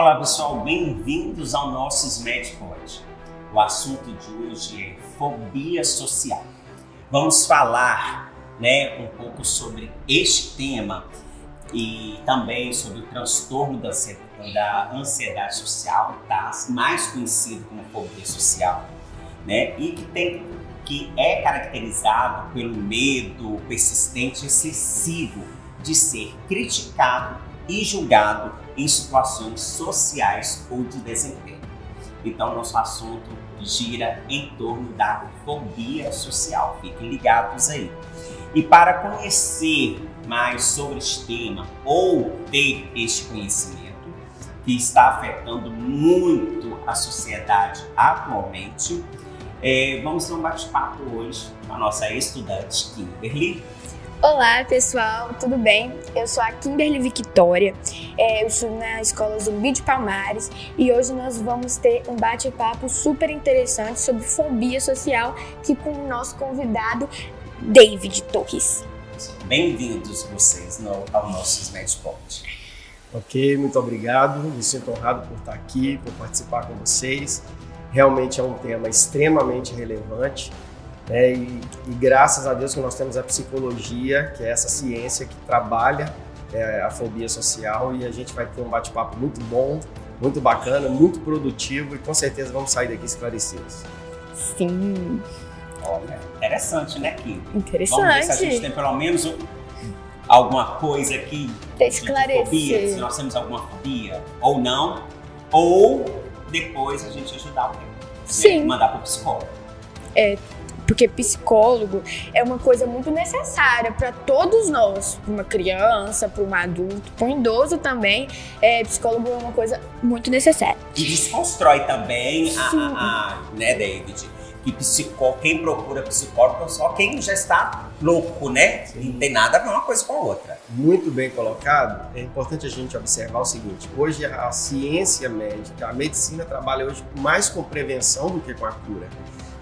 Olá pessoal, bem-vindos ao nosso SMEDpod. O assunto de hoje é fobia social. Vamos falar um pouco sobre este tema e também sobre o transtorno da ansiedade social, tá? Mais conhecido como fobia social, e que é caracterizado pelo medo persistente e excessivo de ser criticado e julgado em situações sociais ou de desempenho. Então, nosso assunto gira em torno da fobia social. Fiquem ligados aí. E para conhecer mais sobre este tema ou ter este conhecimento que está afetando muito a sociedade atualmente, vamos ter um bate-papo hoje com a nossa estudante Kimberly. Olá pessoal, tudo bem? Eu sou a Kimberly Victoria, eu estudo na Escola Zumbi de Palmares e hoje nós vamos ter um bate-papo super interessante sobre fobia social aqui com o nosso convidado David Torres. Bem-vindos vocês ao nosso SMEDpod. Ok, muito obrigado, me sinto honrado por estar aqui, por participar com vocês. Realmente é um tema extremamente relevante. E graças a Deus que nós temos a psicologia, que é essa ciência que trabalha a fobia social, e a gente vai ter um bate-papo muito bom, muito bacana, muito produtivo e com certeza vamos sair daqui esclarecidos. Sim. Olha, interessante, né, Kim? Interessante. Vamos ver se a gente tem pelo menos alguma coisa aqui de fobia, se nós temos alguma fobia ou não, ou depois a gente ajudar alguém, Sim. Mandar para o psicólogo. Porque psicólogo é uma coisa muito necessária para todos nós, para uma criança, para um adulto, para um idoso também. Psicólogo é uma coisa muito necessária. E desconstrói também David, que quem procura psicólogo é só quem já está louco, né? Não tem nada a ver uma coisa com a outra. Muito bem colocado. É importante a gente observar o seguinte: hoje a ciência médica, a medicina trabalha hoje mais com prevenção do que com a cura.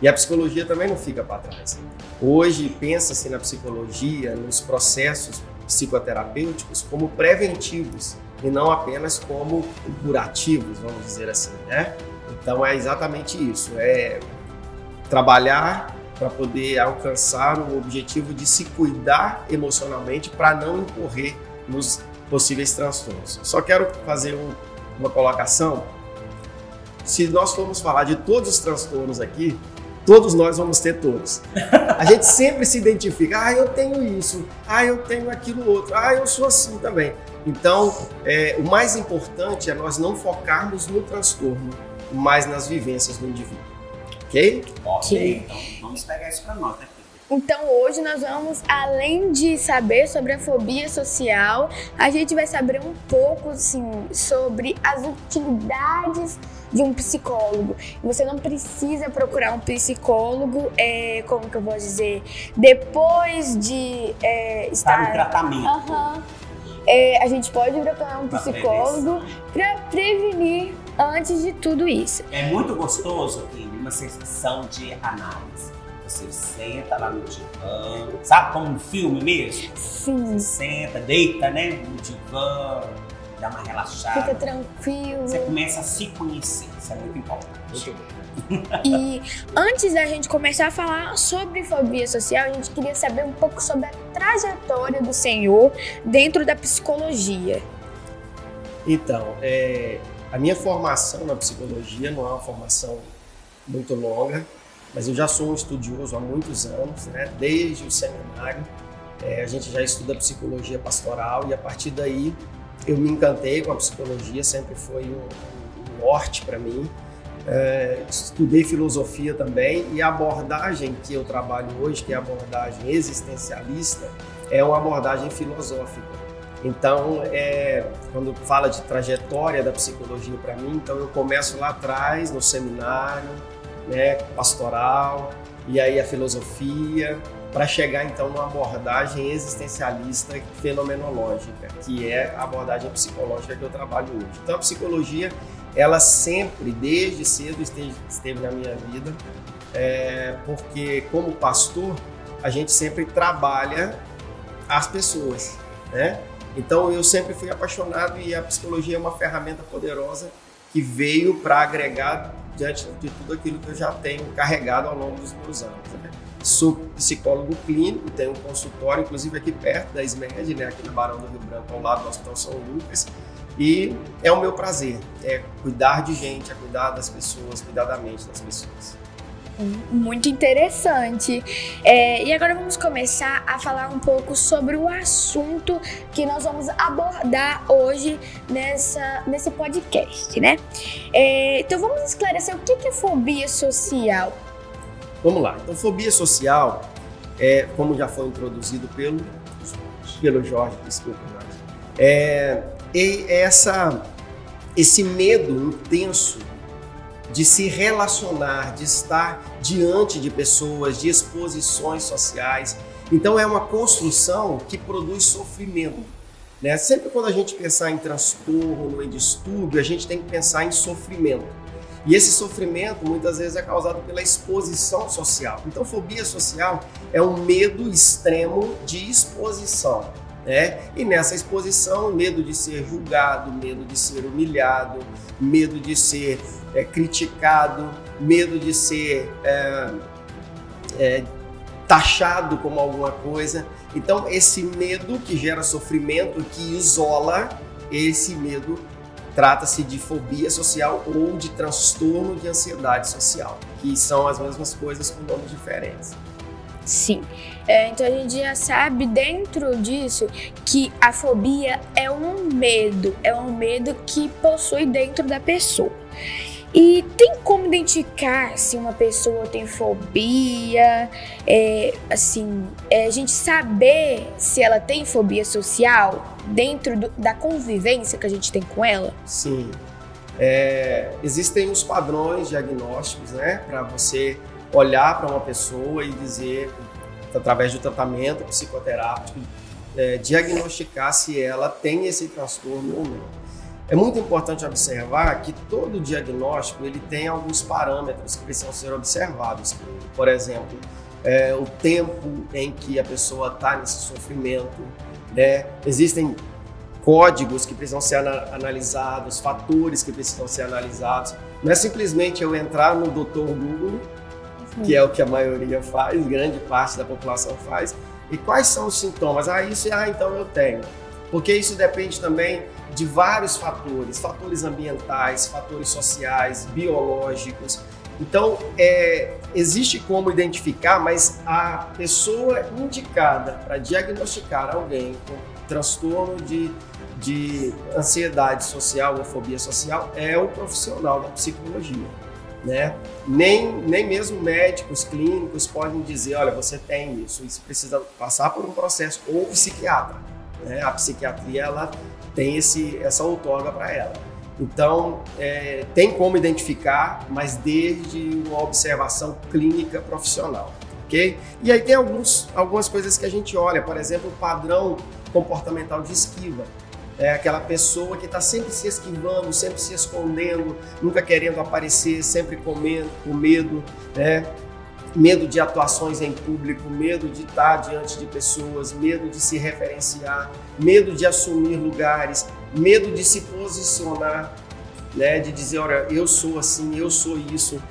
E a psicologia também não fica para trás. Hoje pensa-se na psicologia, nos processos psicoterapêuticos como preventivos e não apenas como curativos, vamos dizer assim, né? Então é exatamente isso, é trabalhar para poder alcançar o objetivo de se cuidar emocionalmente para não incorrer nos possíveis transtornos. Só quero fazer uma colocação. Se nós formos falar de todos os transtornos aqui, todos nós vamos ter todos. A gente sempre se identifica, eu tenho isso, eu tenho aquilo outro, eu sou assim também. Então, o mais importante é nós não focarmos no transtorno, mas nas vivências do indivíduo. Ok? Ok, então vamos pegar isso para nós, né? Então hoje nós vamos, além de saber sobre a fobia social, a gente vai saber um pouco sobre as utilidades de um psicólogo. Você não precisa procurar um psicólogo, como que eu vou dizer, depois de estar no tratamento. A gente pode procurar um psicólogo para prevenir antes de tudo isso. É muito gostoso, Kim, uma sensação de análise. Você senta lá no divã, sabe como um filme mesmo? Sim. Você senta, deita, no divã, dá uma relaxada. Fica tranquilo. Você começa a se conhecer, isso é muito importante. Muito bem. E antes da gente começar a falar sobre fobia social, a gente queria saber um pouco sobre a trajetória do senhor dentro da psicologia. Então, a minha formação na psicologia não é uma formação muito longa, mas eu já sou um estudioso há muitos anos, desde o seminário. A gente já estuda psicologia pastoral e a partir daí eu me encantei com a psicologia, sempre foi um norte para mim. Estudei filosofia também e a abordagem que eu trabalho hoje, que é a abordagem existencialista, é uma abordagem filosófica. Então, quando fala de trajetória da psicologia para mim, então eu começo lá atrás, no seminário, pastoral, e aí a filosofia, para chegar então numa abordagem existencialista fenomenológica, que é a abordagem psicológica que eu trabalho hoje. Então a psicologia, ela sempre, desde cedo, esteve na minha vida, porque como pastor, a gente sempre trabalha as pessoas, Então eu sempre fui apaixonado e a psicologia é uma ferramenta poderosa que veio para agregar diante de tudo aquilo que eu já tenho carregado ao longo dos meus anos, né? Sou psicólogo clínico, tenho um consultório, inclusive aqui perto da SMED, né, aqui no Barão do Rio Branco, ao lado do Hospital São Lucas. E é o meu prazer, é cuidar de gente, é cuidar das pessoas, cuidar da mente das pessoas. Muito interessante. E agora vamos começar a falar um pouco sobre o assunto que nós vamos abordar hoje nesse podcast, né? Então vamos esclarecer o que é fobia social. Vamos lá. Então, fobia social como já foi introduzido pelo Jorge, desculpa, Jorge. Esse medo intenso de se relacionar, de estar diante de pessoas, de exposições sociais. Então é uma construção que produz sofrimento, né? Sempre quando a gente pensar em transtorno, em distúrbio, a gente tem que pensar em sofrimento. E esse sofrimento muitas vezes é causado pela exposição social. Então fobia social é um medo extremo de exposição, né? E nessa exposição, medo de ser julgado, medo de ser humilhado, medo de ser criticado, medo de ser taxado como alguma coisa. Então esse medo que gera sofrimento, que isola, esse medo trata-se de fobia social ou de transtorno de ansiedade social, que são as mesmas coisas com nomes diferentes. Sim, então a gente já sabe dentro disso que a fobia é um medo que possui dentro da pessoa. E tem como identificar se uma pessoa tem fobia, a gente saber se ela tem fobia social dentro da convivência que a gente tem com ela? Sim, existem os padrões diagnósticos, né, para você olhar para uma pessoa e dizer, através do tratamento psicoterápico, diagnosticar se ela tem esse transtorno ou não. É muito importante observar que todo diagnóstico ele tem alguns parâmetros que precisam ser observados. Por exemplo, o tempo em que a pessoa está nesse sofrimento, né? Existem códigos que precisam ser analisados, fatores que precisam ser analisados. Não é simplesmente eu entrar no Dr. Google, que é o que a maioria faz, grande parte da população faz, e quais são os sintomas? Então eu tenho. Porque isso depende também de vários fatores ambientais, fatores sociais, biológicos. Então, existe como identificar, mas a pessoa indicada para diagnosticar alguém com transtorno de ansiedade social ou fobia social é o profissional da psicologia, né? Nem mesmo médicos clínicos podem dizer, olha, você tem isso precisa passar por um processo, ou psiquiatra, né? A psiquiatria, ela tem essa outorga para ela. Então, tem como identificar, mas desde uma observação clínica profissional, ok? E aí tem algumas coisas que a gente olha, por exemplo, o padrão comportamental de esquiva. É aquela pessoa que está sempre se esquivando, sempre se escondendo, nunca querendo aparecer, sempre com medo, né? Medo de atuações em público, medo de estar diante de pessoas, medo de se referenciar, medo de assumir lugares, medo de se posicionar, né? De dizer, olha, eu sou assim, eu sou isso,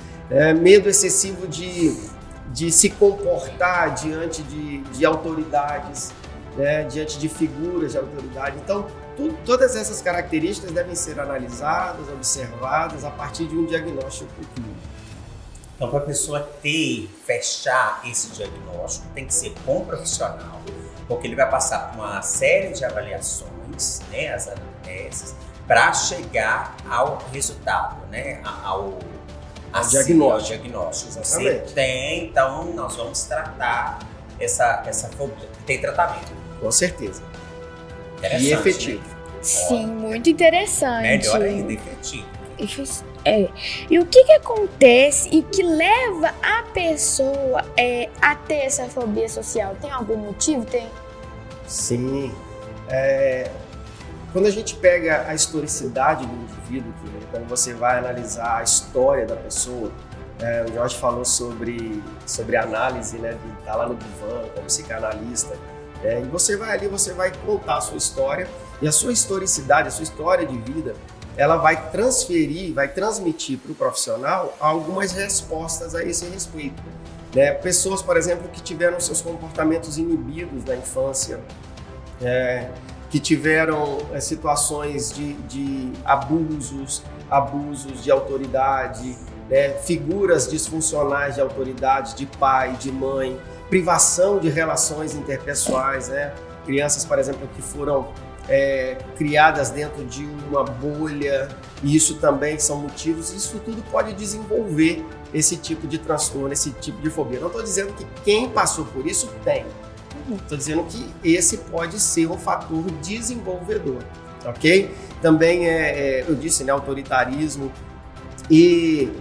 medo excessivo de se comportar diante de autoridades, né? Diante de figuras de autoridade. Então, todas essas características devem ser analisadas, observadas a partir de um diagnóstico clínico. Então, para a pessoa fechar esse diagnóstico, tem que ser com um profissional, porque ele vai passar por uma série de avaliações, né, as anamneses, para chegar ao resultado, né, ao diagnóstico. Você tem, então nós vamos tratar essa fobia. Tem tratamento. Com certeza. E efetivo. Né? Sim, muito interessante. Melhor ainda, efetivo. E o que acontece e que leva a pessoa a ter essa fobia social? Tem algum motivo? Tem? Sim. Quando a gente pega a historicidade do indivíduo, quando você vai analisar a história da pessoa, o Jorge falou sobre a análise, né, de estar lá no divã como psicanalista, E você vai ali, você vai contar a sua história, e a sua historicidade, a sua história de vida, ela vai transferir, vai transmitir para o profissional algumas respostas a esse respeito. Né? Pessoas, por exemplo, que tiveram seus comportamentos inibidos na infância, que tiveram situações de abusos de autoridade, né? Figuras disfuncionais de autoridade, de pai, de mãe, privação de relações interpessoais, né? Crianças, por exemplo, que foram criadas dentro de uma bolha, e isso também são motivos, isso tudo pode desenvolver esse tipo de transtorno, esse tipo de fobia. Não estou dizendo que quem passou por isso tem, estou dizendo que esse pode ser um fator desenvolvedor, ok? Também eu disse, né, autoritarismo e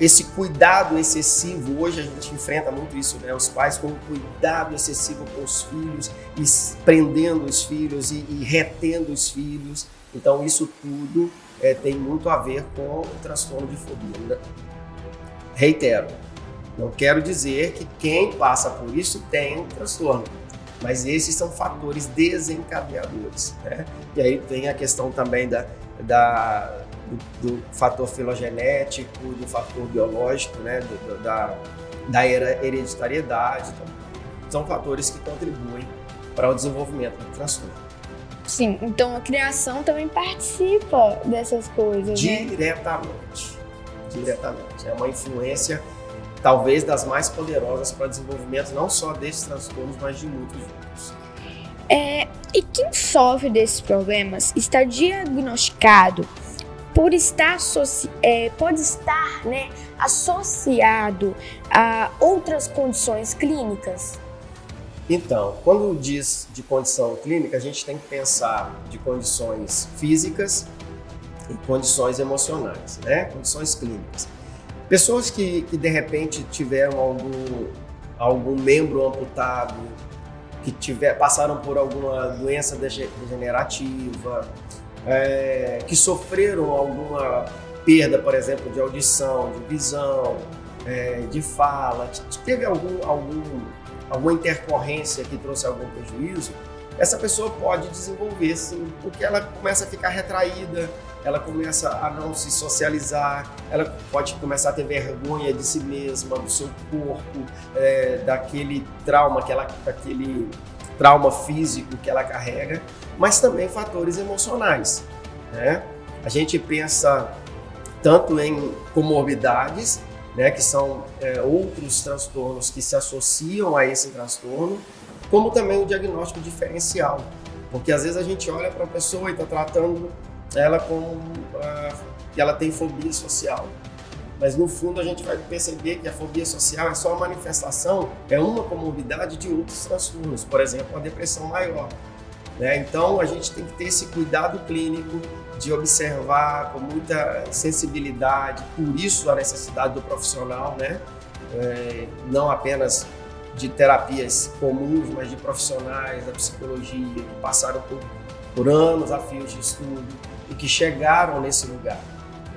esse cuidado excessivo. Hoje a gente enfrenta muito isso, né? Os pais com um cuidado excessivo com os filhos, e prendendo os filhos e retendo os filhos. Então isso tudo tem muito a ver com o transtorno de fobia. Reitero, não quero dizer que quem passa por isso tem um transtorno, mas esses são fatores desencadeadores, né? E aí tem a questão também do fator filogenético, do fator biológico, né? Da hereditariedade. Então, são fatores que contribuem para o desenvolvimento do transtorno. Sim, então a criação também participa dessas coisas, diretamente. Diretamente. É uma influência, talvez, das mais poderosas para o desenvolvimento não só desses transtornos, mas de muitos outros. E quem sofre desses problemas está diagnosticado pode estar, né, associado a outras condições clínicas? Então, quando diz de condição clínica, a gente tem que pensar de condições físicas e condições emocionais, né? Condições clínicas. Pessoas que de repente tiveram algum membro amputado, que passaram por alguma doença degenerativa, que sofreram alguma perda, por exemplo, de audição, de visão, de fala, que teve alguma intercorrência que trouxe algum prejuízo, essa pessoa pode desenvolver, sim, porque ela começa a ficar retraída, ela começa a não se socializar, ela pode começar a ter vergonha de si mesma, do seu corpo, daquele trauma físico que ela carrega, mas também fatores emocionais, né? A gente pensa tanto em comorbidades, né, que são outros transtornos que se associam a esse transtorno, como também o diagnóstico diferencial, porque às vezes a gente olha para a pessoa e está tratando ela como que ela tem fobia social, mas no fundo a gente vai perceber que a fobia social é só uma manifestação, é uma comorbidade de outros transtornos, por exemplo, a depressão maior, né? Então a gente tem que ter esse cuidado clínico de observar com muita sensibilidade, por isso a necessidade do profissional, né? Não apenas de terapias comuns, mas de profissionais da psicologia que passaram por anos a fios de estudo e que chegaram nesse lugar,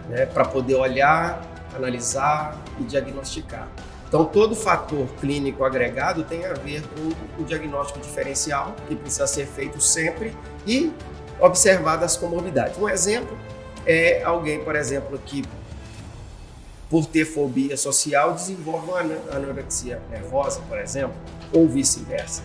né? Para poder olhar, analisar e diagnosticar. Então, todo fator clínico agregado tem a ver com o diagnóstico diferencial, que precisa ser feito sempre, e observar as comorbidades. Um exemplo é alguém, por exemplo, que por ter fobia social desenvolve uma anorexia nervosa, por exemplo, ou vice-versa,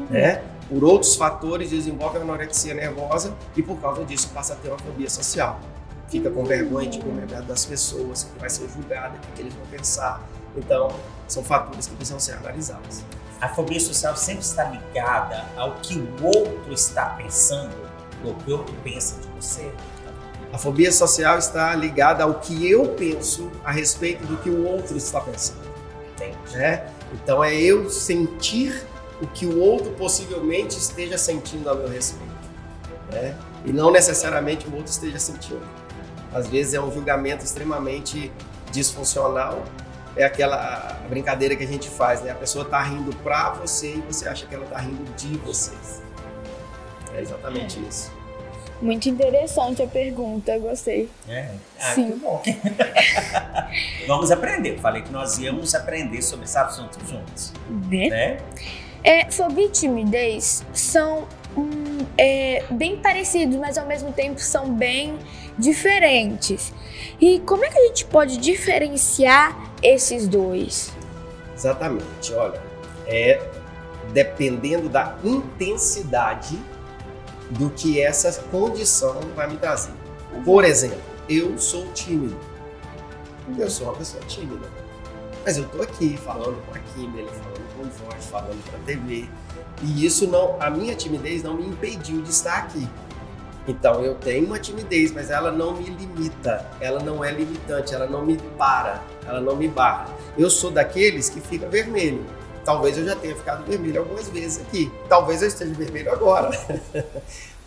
né? Por outros fatores desenvolve a anorexia nervosa e por causa disso passa a ter uma fobia social. Fica com vergonha de comer perto das pessoas, que vai ser julgada, o que eles vão pensar. Então, são fatores que precisam ser analisados. A fobia social sempre está ligada ao que o outro está pensando, ou que o outro pensa de você? A fobia social está ligada ao que eu penso a respeito do que o outro está pensando. Entendi. Né? Então, é eu sentir o que o outro possivelmente esteja sentindo a meu respeito, né? E não necessariamente o outro esteja sentindo. Às vezes é um julgamento extremamente disfuncional. É aquela brincadeira que a gente faz, né? A pessoa está rindo para você e você acha que ela está rindo de você. É exatamente isso. Muito interessante a pergunta, gostei. Sim. Que bom. Vamos aprender. Falei que nós íamos aprender sobre esse assunto juntos. Né? Fobia e timidez são bem parecidos, mas ao mesmo tempo são bem diferentes. E como é que a gente pode diferenciar esses dois? Exatamente, olha, dependendo da intensidade do que essa condição vai me trazer. Por exemplo, eu sou tímido. Eu sou uma pessoa tímida. Mas eu tô aqui falando com a Kimberly, falando com o Jorge, falando pra TV. E isso a minha timidez não me impediu de estar aqui. Então eu tenho uma timidez, mas ela não me limita, ela não é limitante, ela não me para, ela não me barra. Eu sou daqueles que fica vermelho. Talvez eu já tenha ficado vermelho algumas vezes aqui. Talvez eu esteja vermelho agora,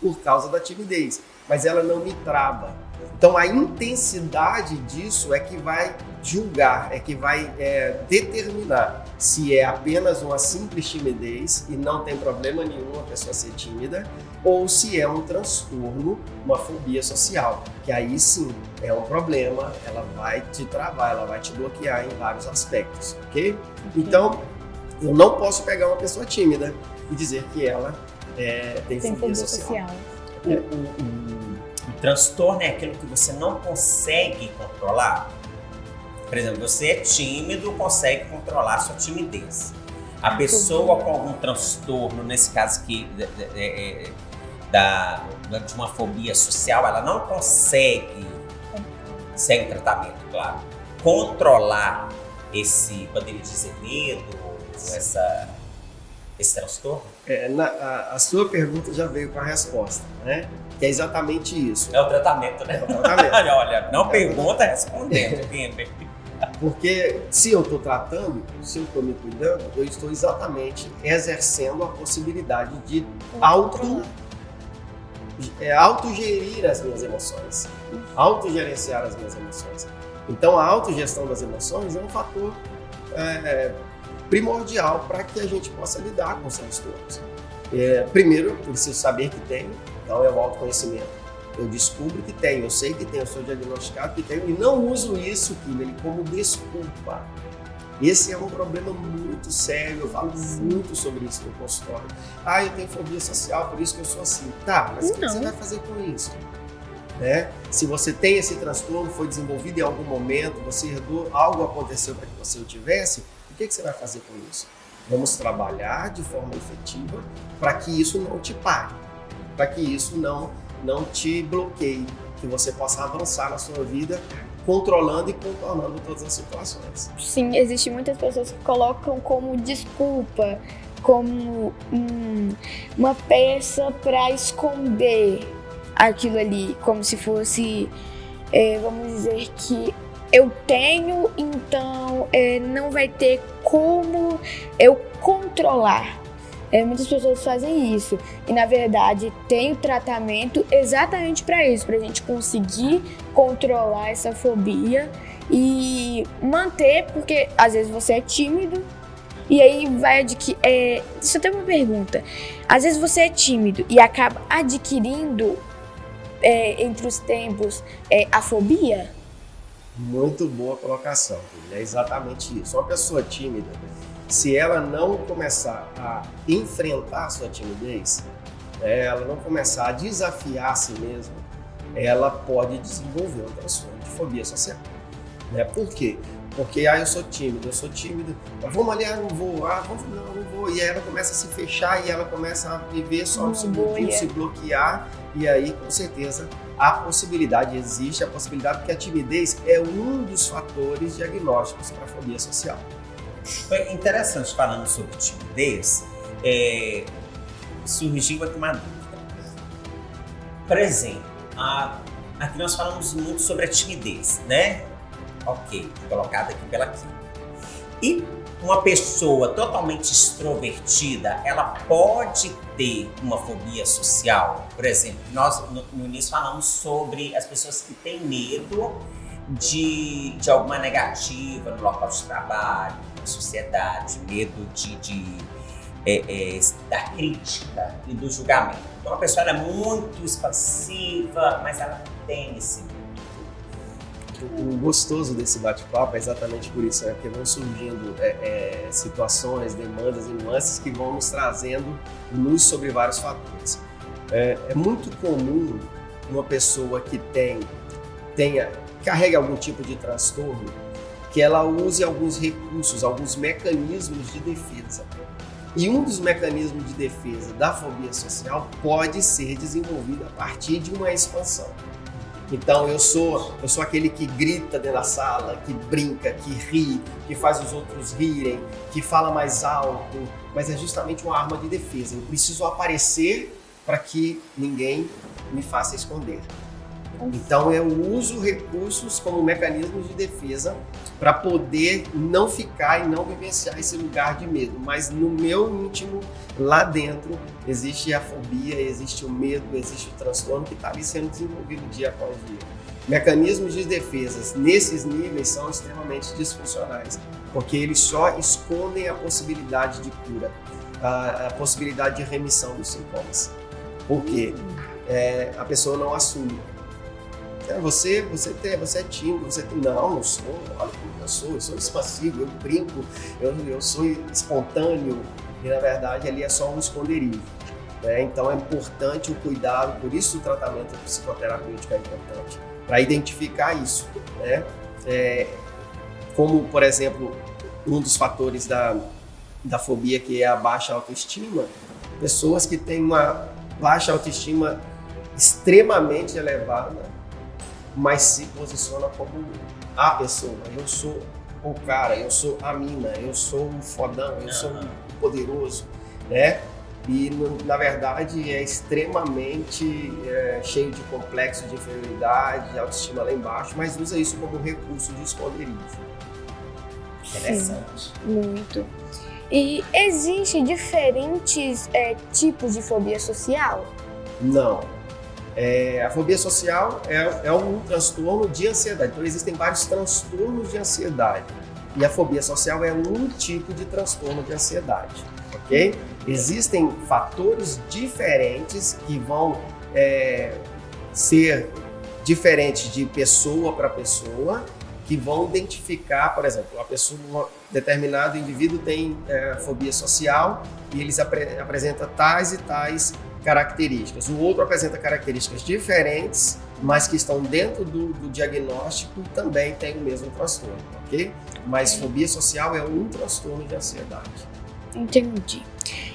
por causa da timidez. Mas ela não me trava. Então a intensidade disso é que vai julgar, é que vai determinar se é apenas uma simples timidez e não tem problema nenhum a pessoa ser tímida, ou se é um transtorno, uma fobia social, que aí sim é um problema, ela vai te travar, ela vai te bloquear em vários aspectos, ok? Então, eu não posso pegar uma pessoa tímida e dizer que ela tem fobia social. O transtorno é aquilo que você não consegue controlar. Por exemplo, você é tímido, consegue controlar a sua timidez. A pessoa com algum transtorno, nesse caso aqui, de uma fobia social, ela não consegue, sem tratamento, claro, controlar esse, poderia dizer, medo, esse transtorno? A sua pergunta já veio com a resposta, né? Que é exatamente isso. É o tratamento, né? É o tratamento. Olha, não pergunta, respondendo. Porque se eu estou tratando, se eu estou me cuidando, eu estou exatamente exercendo a possibilidade de autogerir as minhas emoções, autogerenciar as minhas emoções. Então a autogestão das emoções é um fator primordial para que a gente possa lidar com os transtornos. Primeiro, eu preciso saber que tenho, então é o autoconhecimento. Eu descubro que tenho, eu sei que tenho, eu sou diagnosticado que tenho e não uso isso, Kimberly, como desculpa. Esse é um problema muito sério, eu falo muito sobre isso no consultório. Eu tenho fobia social, por isso que eu sou assim. Tá, mas o que você vai fazer com isso? Se você tem esse transtorno, foi desenvolvido em algum momento, você herdou, algo aconteceu para que você o tivesse, o que você vai fazer com isso? Vamos trabalhar de forma efetiva para que isso não te pare, para que isso não te bloqueie, que você possa avançar na sua vida controlando e contornando todas as situações. Sim, existem muitas pessoas que colocam como desculpa, como uma peça para esconder aquilo ali, como se fosse, vamos dizer que eu tenho, então não vai ter como eu controlar. Muitas pessoas fazem isso e, na verdade, tem o tratamento exatamente para isso, para a gente conseguir controlar essa fobia e manter, porque às vezes você é tímido e aí vai adquirir. Deixa eu ter uma pergunta. Às vezes você é tímido e acaba adquirindo, entre os tempos, a fobia? Muito boa colocação, é exatamente isso. Uma pessoa tímida, se ela não começar a enfrentar a sua timidez, ela não começar a desafiar a si mesma, ela pode desenvolver um transtorno de fobia social. Por quê? Porque eu sou tímido, vamos ali, não vou, não vou. E aí ela começa a se fechar e ela começa a viver só no seu mundinho, se bloquear. E aí, com certeza, existe a possibilidade, porque a timidez é um dos fatores diagnósticos para a fobia social. Foi interessante, falando sobre timidez, surgiu aqui uma dúvida. Por exemplo, aqui nós falamos muito sobre a timidez, né? Ok, colocada aqui pela Kim. E uma pessoa totalmente extrovertida, ela pode ter uma fobia social? Por exemplo, nós no início falamos sobre as pessoas que têm medo de alguma negativa no local de trabalho, na sociedade, medo da crítica e do julgamento. Então a pessoa é muito expansiva, mas ela tem esse medo. O gostoso desse bate-papo é exatamente por isso, porque vão surgindo situações, demandas e nuances que vão nos trazendo luz sobre vários fatores. É muito comum uma pessoa que carregue algum tipo de transtorno, que ela use alguns recursos, alguns mecanismos de defesa. E um dos mecanismos de defesa da fobia social pode ser desenvolvido a partir de uma expansão. Então eu sou aquele que grita dentro da sala, que brinca, que ri, que faz os outros rirem, que fala mais alto, mas é justamente uma arma de defesa. Eu preciso aparecer para que ninguém me faça esconder. Então eu uso recursos como mecanismos de defesa para poder não ficar e não vivenciar esse lugar de medo. Mas no meu íntimo, lá dentro, existe a fobia, existe o medo, existe o transtorno que está ali sendo desenvolvido dia após dia. Mecanismos de defesa nesses níveis são extremamente disfuncionais, porque eles só escondem a possibilidade de cura, a possibilidade de remissão dos sintomas. Por quê? A pessoa não assume. Você é tímido, não sou, olha como eu sou expansivo, eu brinco, eu sou espontâneo, e na verdade ali é só um esconderijo. Então é importante o cuidado, por isso o tratamento psicoterapêutico é importante, para identificar isso. Como, por exemplo, um dos fatores da fobia, que é a baixa autoestima, pessoas que têm uma baixa autoestima extremamente elevada, mas se posiciona como a pessoa. Eu sou o cara, eu sou a mina, eu sou o fodão, eu sou o poderoso, né? E na verdade é extremamente cheio de complexo de inferioridade, autoestima lá embaixo, mas usa isso como recurso de esconderijo. Interessante. Muito. E existem diferentes tipos de fobia social? Não. A fobia social é um transtorno de ansiedade. Então, existem vários transtornos de ansiedade. E a fobia social é um tipo de transtorno de ansiedade, ok? Existem fatores diferentes que vão ser diferentes de pessoa para pessoa, que vão identificar, por exemplo, um determinado indivíduo tem fobia social e eles apresentam tais e tais características. O outro apresenta características diferentes, mas que estão dentro do diagnóstico e também tem o mesmo transtorno, ok? Mas fobia social é um transtorno de ansiedade. Entendi.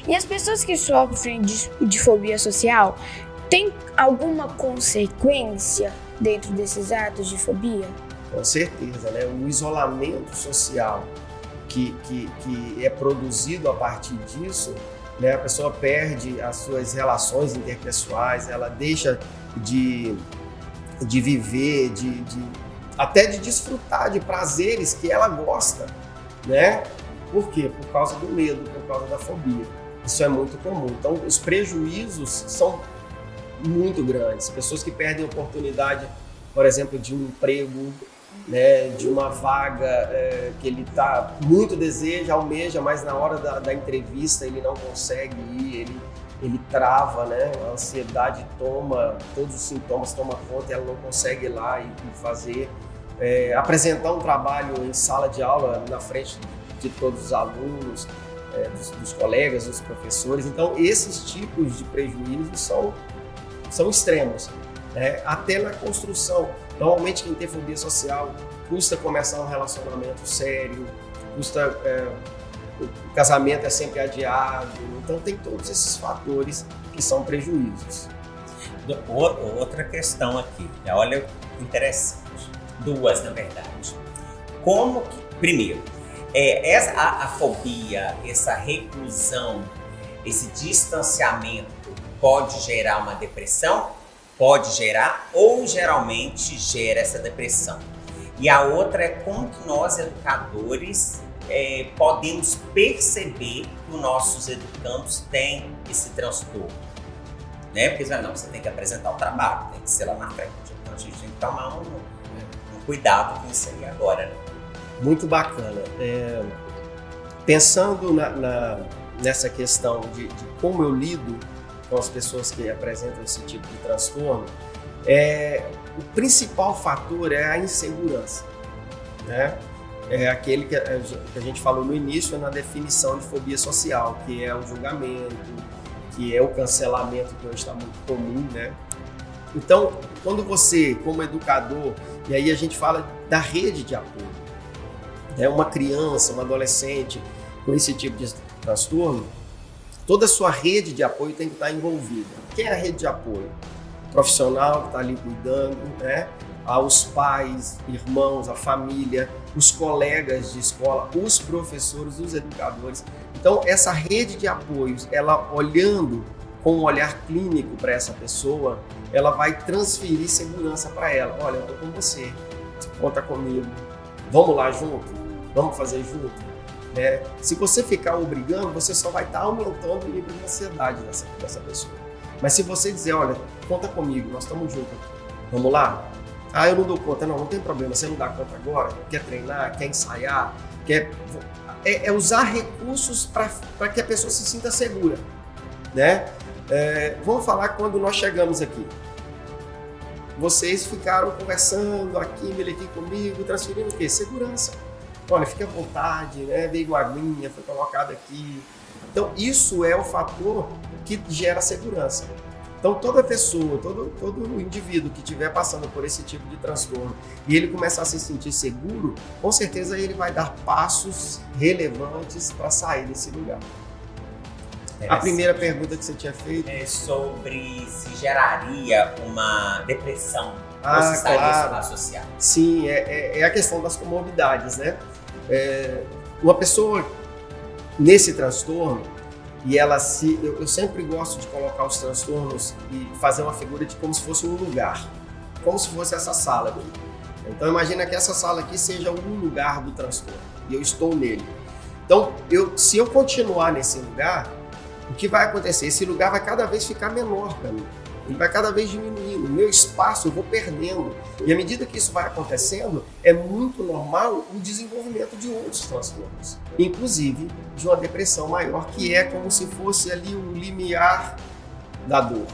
E as pessoas que sofrem de fobia social, tem alguma consequência dentro desses atos de fobia? Com certeza, né? O isolamento social que é produzido a partir disso, né? A pessoa perde as suas relações interpessoais, ela deixa de viver, até de desfrutar de prazeres que ela gosta, né? Por quê? Por causa do medo, por causa da fobia. Isso é muito comum. Então, os prejuízos são muito grandes. Pessoas que perdem a oportunidade, por exemplo, de um emprego, né, de uma vaga que ele muito deseja, almeja, mas na hora da entrevista ele não consegue ir, ele trava, né? A ansiedade toma, todos os sintomas toma conta e ela não consegue ir lá e fazer, apresentar um trabalho em sala de aula na frente de todos os alunos, dos colegas, dos professores. Então esses tipos de prejuízos são extremos, até na construção. Normalmente quem tem fobia social custa começar um relacionamento sério, o casamento é sempre adiado, então tem todos esses fatores que são prejuízos. Outra questão aqui, olha, interessante, duas na verdade. Como que, primeiro, a fobia, essa reclusão, esse distanciamento pode gerar uma depressão? Pode gerar ou geralmente gera essa depressão. E a outra é como que nós, educadores, podemos perceber que os nossos educandos têm esse transtorno. Né? Porque não, você tem que apresentar o trabalho, tem que ser lá na frente. Então a gente tem que tomar um cuidado com isso aí agora. Né? Muito bacana. Pensando nessa questão de como eu lido com as pessoas que apresentam esse tipo de transtorno, O principal fator é a insegurança, né? É aquele que a gente falou no início, na definição de fobia social, que é o julgamento, que é o cancelamento, que hoje está muito comum, né? Então, quando você, como educador, e aí a gente fala da rede de apoio, né? Uma criança, um adolescente com esse tipo de transtorno, toda a sua rede de apoio tem que estar envolvida. Quem é a rede de apoio? O profissional que está ali cuidando, né? Os pais, irmãos, a família, os colegas de escola, os professores, os educadores. Então, essa rede de apoios, ela olhando com um olhar clínico para essa pessoa, ela vai transferir segurança para ela. Olha, eu estou com você, conta comigo, vamos lá junto, vamos fazer junto. Né? Se você ficar obrigando, você só vai estar aumentando o nível de ansiedade dessa pessoa. Mas se você dizer, olha, conta comigo, nós estamos juntos aqui, vamos lá? Ah, eu não dou conta. Não tem problema, você não dá conta agora, quer treinar, quer ensaiar, é usar recursos para que a pessoa se sinta segura, né? Vamos falar quando nós chegamos aqui. Vocês ficaram conversando aqui comigo, transferindo o quê? Segurança. Olha, fica à vontade, né? Veio uma aguinha, foi colocado aqui. Então, isso é o fator que gera segurança. Então, toda pessoa, todo indivíduo que estiver passando por esse tipo de transtorno e ele começar a se sentir seguro, com certeza ele vai dar passos relevantes para sair desse lugar. A primeira pergunta que você tinha feito é sobre se geraria uma depressão ou se estaria associado. Sim, é a questão das comorbidades, né? Uma pessoa nesse transtorno, e eu sempre gosto de colocar os transtornos e fazer uma figura de como se fosse um lugar, como se fosse essa sala aqui. Então imagina que essa sala aqui seja um lugar do transtorno e eu estou nele. Então se eu continuar nesse lugar, o que vai acontecer? Esse lugar vai cada vez ficar menor para mim. Ele vai cada vez diminuindo, o meu espaço eu vou perdendo. E à medida que isso vai acontecendo, é muito normal o desenvolvimento de outros transtornos, inclusive de uma depressão maior, que é como se fosse ali o limiar da dor,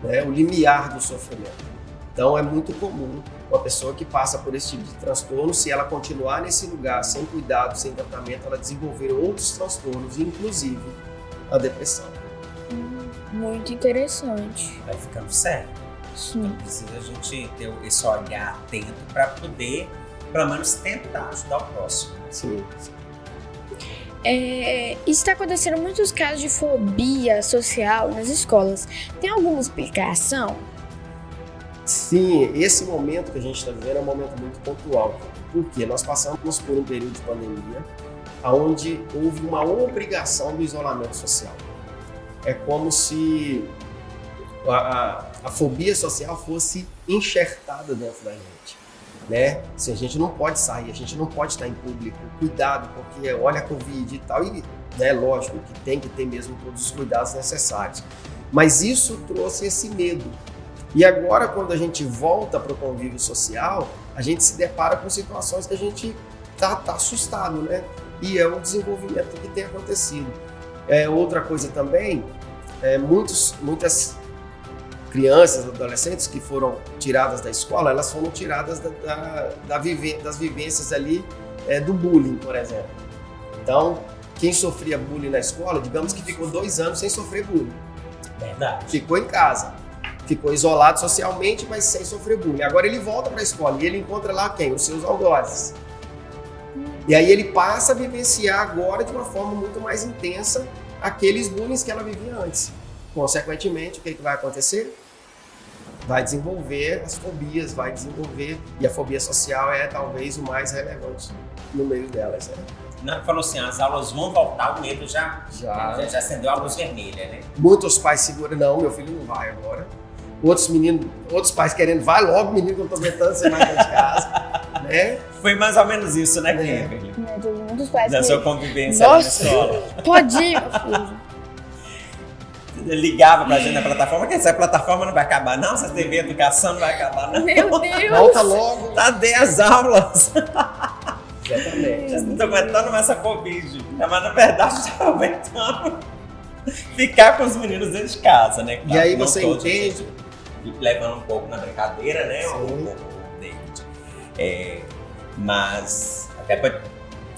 né? O limiar do sofrimento. Então é muito comum uma pessoa que passa por esse tipo de transtorno, se ela continuar nesse lugar sem cuidado, sem tratamento, ela desenvolver outros transtornos, inclusive a depressão. Muito interessante. Vai ficando sério. Sim. Então precisa a gente ter esse olhar atento para poder, pelo menos, tentar ajudar o próximo. Sim. Está acontecendo muitos casos de fobia social nas escolas. Tem alguma explicação? Sim, esse momento que a gente está vivendo é um momento muito pontual. Porque nós passamos por um período de pandemia onde houve uma obrigação do isolamento social. É como se a fobia social fosse enxertada dentro da gente, né? Se a gente não pode sair, a gente não pode estar em público, cuidado, porque olha a Covid e tal, e né, lógico que tem que ter mesmo todos os cuidados necessários. Mas isso trouxe esse medo. E agora, quando a gente volta para o convívio social, a gente se depara com situações que a gente tá assustado, né? E é um desenvolvimento que tem acontecido. Outra coisa também, muitas crianças, adolescentes que foram tiradas da escola, elas foram tiradas das vivências ali do bullying, por exemplo. Então, quem sofria bullying na escola, digamos que ficou 2 anos sem sofrer bullying. Verdade. Ficou em casa, ficou isolado socialmente, mas sem sofrer bullying. Agora ele volta para a escola e ele encontra lá quem? Os seus algozes. E aí ele passa a vivenciar agora de uma forma muito mais intensa aqueles bullying que ela vivia antes. Consequentemente, o que vai acontecer? Vai desenvolver as fobias, e a fobia social é talvez o mais relevante no meio delas, né? Não, falou assim, as aulas vão voltar, o medo já acendeu a luz vermelha, né? Muitos pais seguram, não, meu filho não vai agora. Outros pais querendo, vai logo, menino, que eu tô aguentando você mais dentro de casa, né? Foi mais ou menos isso, né, Kimberly? Teve muitos pais Da que... sua convivência lá na escola. Pode ir, meu filho. Ligava pra gente na plataforma, que essa plataforma não vai acabar não, essa TV Educação não vai acabar não. Meu Deus! Volta logo! Cadê as aulas? Exatamente. Não estou aguentando mais essa Covid, mas na verdade estava aguentando ficar com os meninos dentro de casa, né? E aí você entende, levando um pouco na brincadeira, né, Sim. o David. Mas até para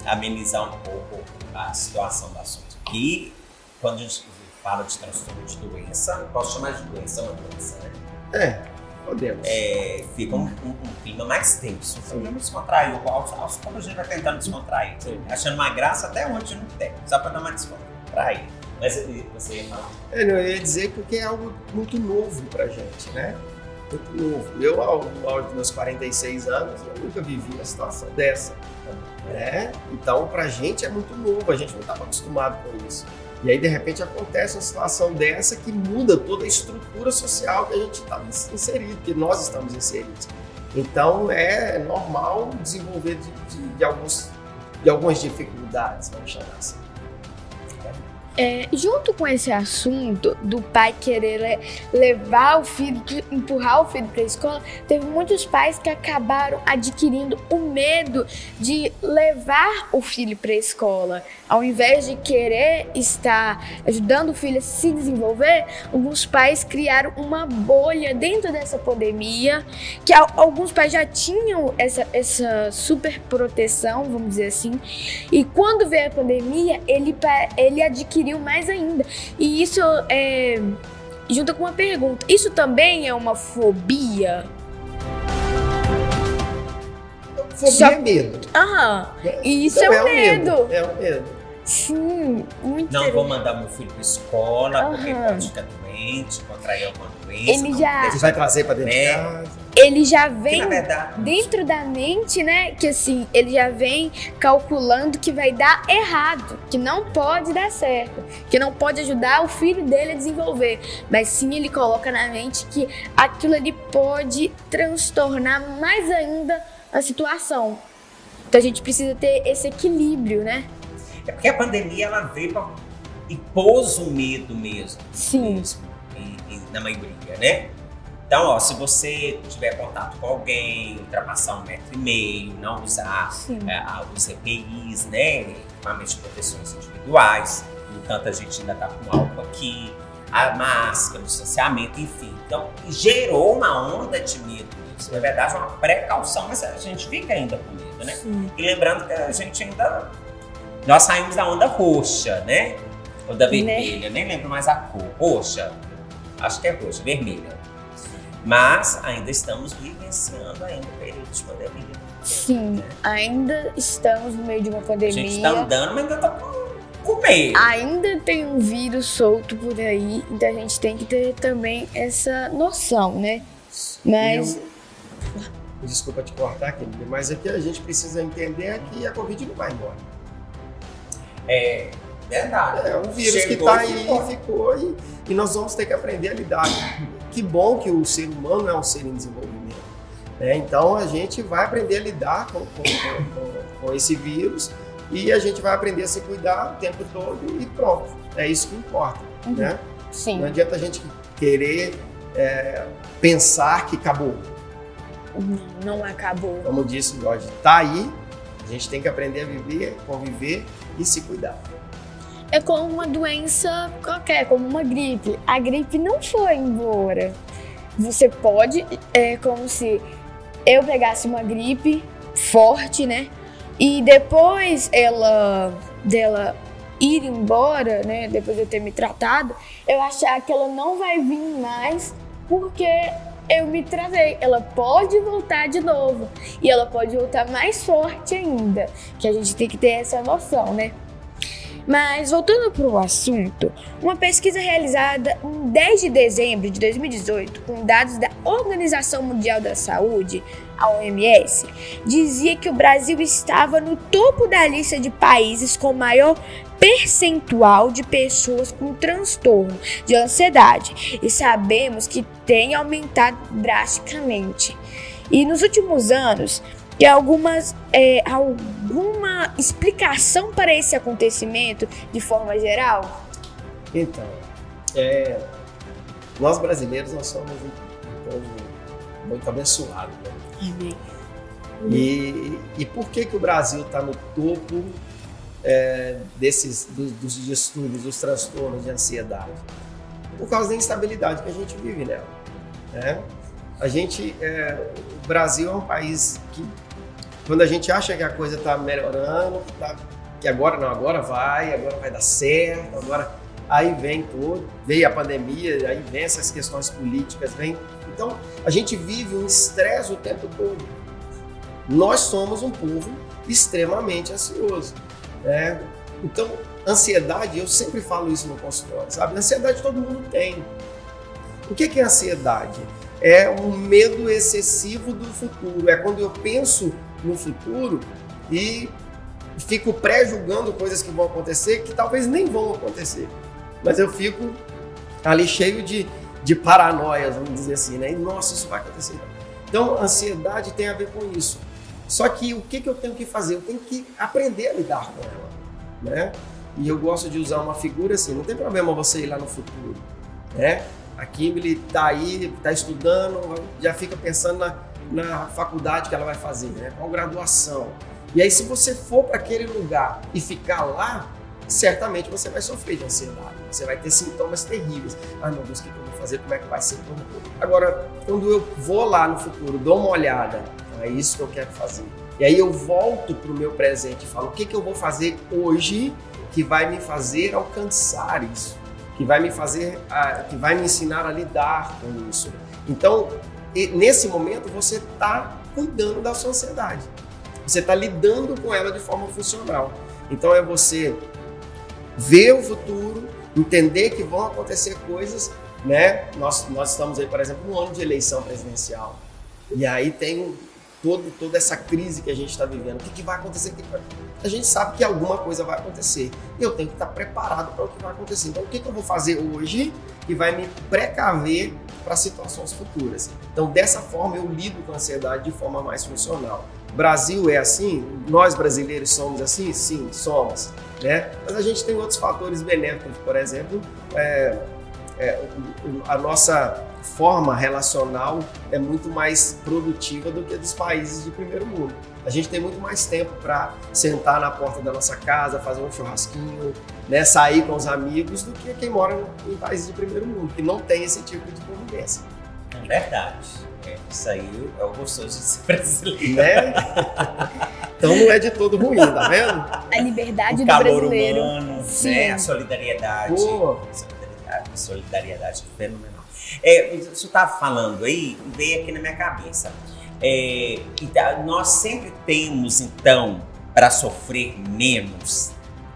amenizar um pouco a situação do assunto. E quando a gente fala de transtorno de doença, posso chamar de doença, uma doença, né? Podemos. Fica um clima mais tenso, um clima descontraído. Aos poucos a gente vai tentando descontrair. Sim. Achando uma graça até onde não tem, só para dar uma descontraída. Mas você ia falar? Eu ia dizer porque é algo muito novo pra gente, né? Muito novo. Eu, ao longo dos meus 46 anos, eu nunca vivi uma situação dessa. Né? Então, pra gente é muito novo, a gente não estava acostumado com isso. E aí, de repente, acontece uma situação dessa que muda toda a estrutura social que a gente está inserido, que nós estamos inseridos. Então, é normal desenvolver de algumas dificuldades, vamos chamar assim. Junto com esse assunto do pai querer levar o filho, empurrar o filho para a escola, teve muitos pais que acabaram adquirindo o medo de levar o filho para a escola. Ao invés de querer estar ajudando o filho a se desenvolver, alguns pais criaram uma bolha dentro dessa pandemia, que alguns pais já tinham essa super proteção, vamos dizer assim, e quando veio a pandemia, ele adquiriu mais ainda. E isso junto com uma pergunta: isso também é uma fobia? Fobia é medo. Aham. E isso Então, é um medo. É um medo. Sim, muito Não vou interessante. mandar meu filho para escola porque Aham. pode ficar doente, contrair alguma doença. Ele já- Você vai trazer para dentro de Né? casa. Ele já Que, vem na verdade, dentro da mente, né? Que assim, ele já vem calculando que vai dar errado, que não pode dar certo, que não pode ajudar o filho dele a desenvolver. Mas sim, ele coloca na mente que aquilo ali pode transtornar mais ainda a situação. Então a gente precisa ter esse equilíbrio, né? é porque a pandemia ela veio e pôs o medo mesmo. Sim. Mesmo, na maioria, né? Então, ó, se você tiver contato com alguém, ultrapassar 1,5 m, não usar Sim. os EPIs, né? Equipamentos de proteções individuais. No entanto, a gente ainda tá com álcool aqui, a máscara, o distanciamento, enfim. Então, gerou uma onda de medo mesmo. Na verdade, uma precaução, mas a gente fica ainda com medo, né? Sim. E lembrando que a gente ainda... Nós saímos da onda roxa, né? Ou da vermelha, nem lembro mais a cor. Roxa, acho que é roxa, vermelha. Mas ainda estamos vivenciando ainda o período de pandemia. Sim, ainda estamos no meio de uma A pandemia. gente tá andando, mas ainda tá com medo. Ainda tem um vírus solto por aí, então a gente tem que ter também essa noção, né? Mas Desculpa te cortar, querida, mas aqui a gente precisa entender que a Covid não vai embora. É verdade. É um vírus que Chegou está e aí, ficou e nós vamos ter que aprender a lidar. Que bom que o ser humano é um ser em desenvolvimento. Né? Então a gente vai aprender a lidar com esse vírus e a gente vai aprender a se cuidar o tempo todo e pronto. É isso que importa. Uhum. Né? sim, Não adianta a gente querer pensar que acabou. não acabou. Como disse o Jorge, está aí, a gente tem que aprender a viver, conviver e se cuidar. É como uma doença qualquer, como uma gripe. A gripe não foi embora. Você pode, é como se eu pegasse uma gripe forte, né? E depois dela ir embora, né? Depois de eu ter me tratado, eu achar que ela não vai vir mais porque eu me tratei. Ela pode voltar de novo. E ela pode voltar mais forte ainda. Que a gente tem que ter essa noção, né? Mas voltando para o assunto, uma pesquisa realizada em 10 de dezembro de 2018, com dados da Organização Mundial da Saúde, a OMS, dizia que o Brasil estava no topo da lista de países com maior percentual de pessoas com transtorno de ansiedade, e sabemos que tem aumentado drasticamente. E nos últimos anos, tem alguma explicação para esse acontecimento de forma geral? Então, nós brasileiros nós somos um povo muito abençoado. Né? E por que o Brasil está no topo dos distúrbios, dos transtornos de ansiedade? Por causa da instabilidade que a gente vive nela. né? O Brasil é um país que, quando a gente acha que a coisa está melhorando, que agora vai dar certo, aí veio a pandemia, aí vem essas questões políticas, então a gente vive um estresse o tempo todo. Nós somos um povo extremamente ansioso, né? Então, ansiedade, eu sempre falo isso no consultório, sabe? Ansiedade todo mundo tem. O que é ansiedade? É um medo excessivo do futuro. É quando eu penso no futuro e fico pré-julgando coisas que vão acontecer que talvez nem vão acontecer. Mas eu fico ali cheio de paranoias, vamos dizer assim, né? E, nossa, isso vai acontecer. Então, ansiedade tem a ver com isso. Só que o que eu tenho que fazer? Eu tenho que aprender a lidar com ela, né? E eu gosto de usar uma figura assim, não tem problema você ir lá no futuro, né? A Kimberly está aí, está estudando, já fica pensando na faculdade que ela vai fazer, né? Qual graduação. E aí, se você for para aquele lugar e ficar lá, certamente você vai sofrer de ansiedade. Você vai ter sintomas terríveis. Ah, meu Deus, o que eu vou fazer? Como é que vai ser? Agora, quando eu vou lá no futuro, dou uma olhada, é isso que eu quero fazer. E aí eu volto para o meu presente e falo, o que eu vou fazer hoje que vai me fazer alcançar isso? Que vai me ensinar a lidar com isso. Então, nesse momento, você está cuidando da sua ansiedade. Você está lidando com ela de forma funcional. Então, é você ver o futuro, entender que vão acontecer coisas, né? Nós estamos aí, por exemplo, no ano de eleição presidencial. E aí tem toda essa crise que a gente está vivendo. O que vai acontecer? A gente sabe que alguma coisa vai acontecer. E eu tenho que estar preparado para o que vai acontecer. Então, o que eu vou fazer hoje que vai me precaver para situações futuras? Então, dessa forma, eu lido com a ansiedade de forma mais funcional. O Brasil é assim? Nós brasileiros somos assim? Sim, somos, né? Mas a gente tem outros fatores benéficos. Por exemplo, a nossa forma relacional é muito mais produtiva do que a dos países de primeiro mundo. A gente tem muito mais tempo para sentar na porta da nossa casa, fazer um churrasquinho, né, sair com os amigos, do que quem mora em países de primeiro mundo, que não tem esse tipo de convivência. É verdade. Isso aí é o gostoso de ser brasileiro. Né? Então não é de todo ruim, tá vendo? A liberdade o do calor brasileiro. humano, Sim. né? A solidariedade. Pô. Solidariedade fenomenal. Você estava falando aí, veio aqui na minha cabeça. Então, nós sempre temos, então, para sofrer menos,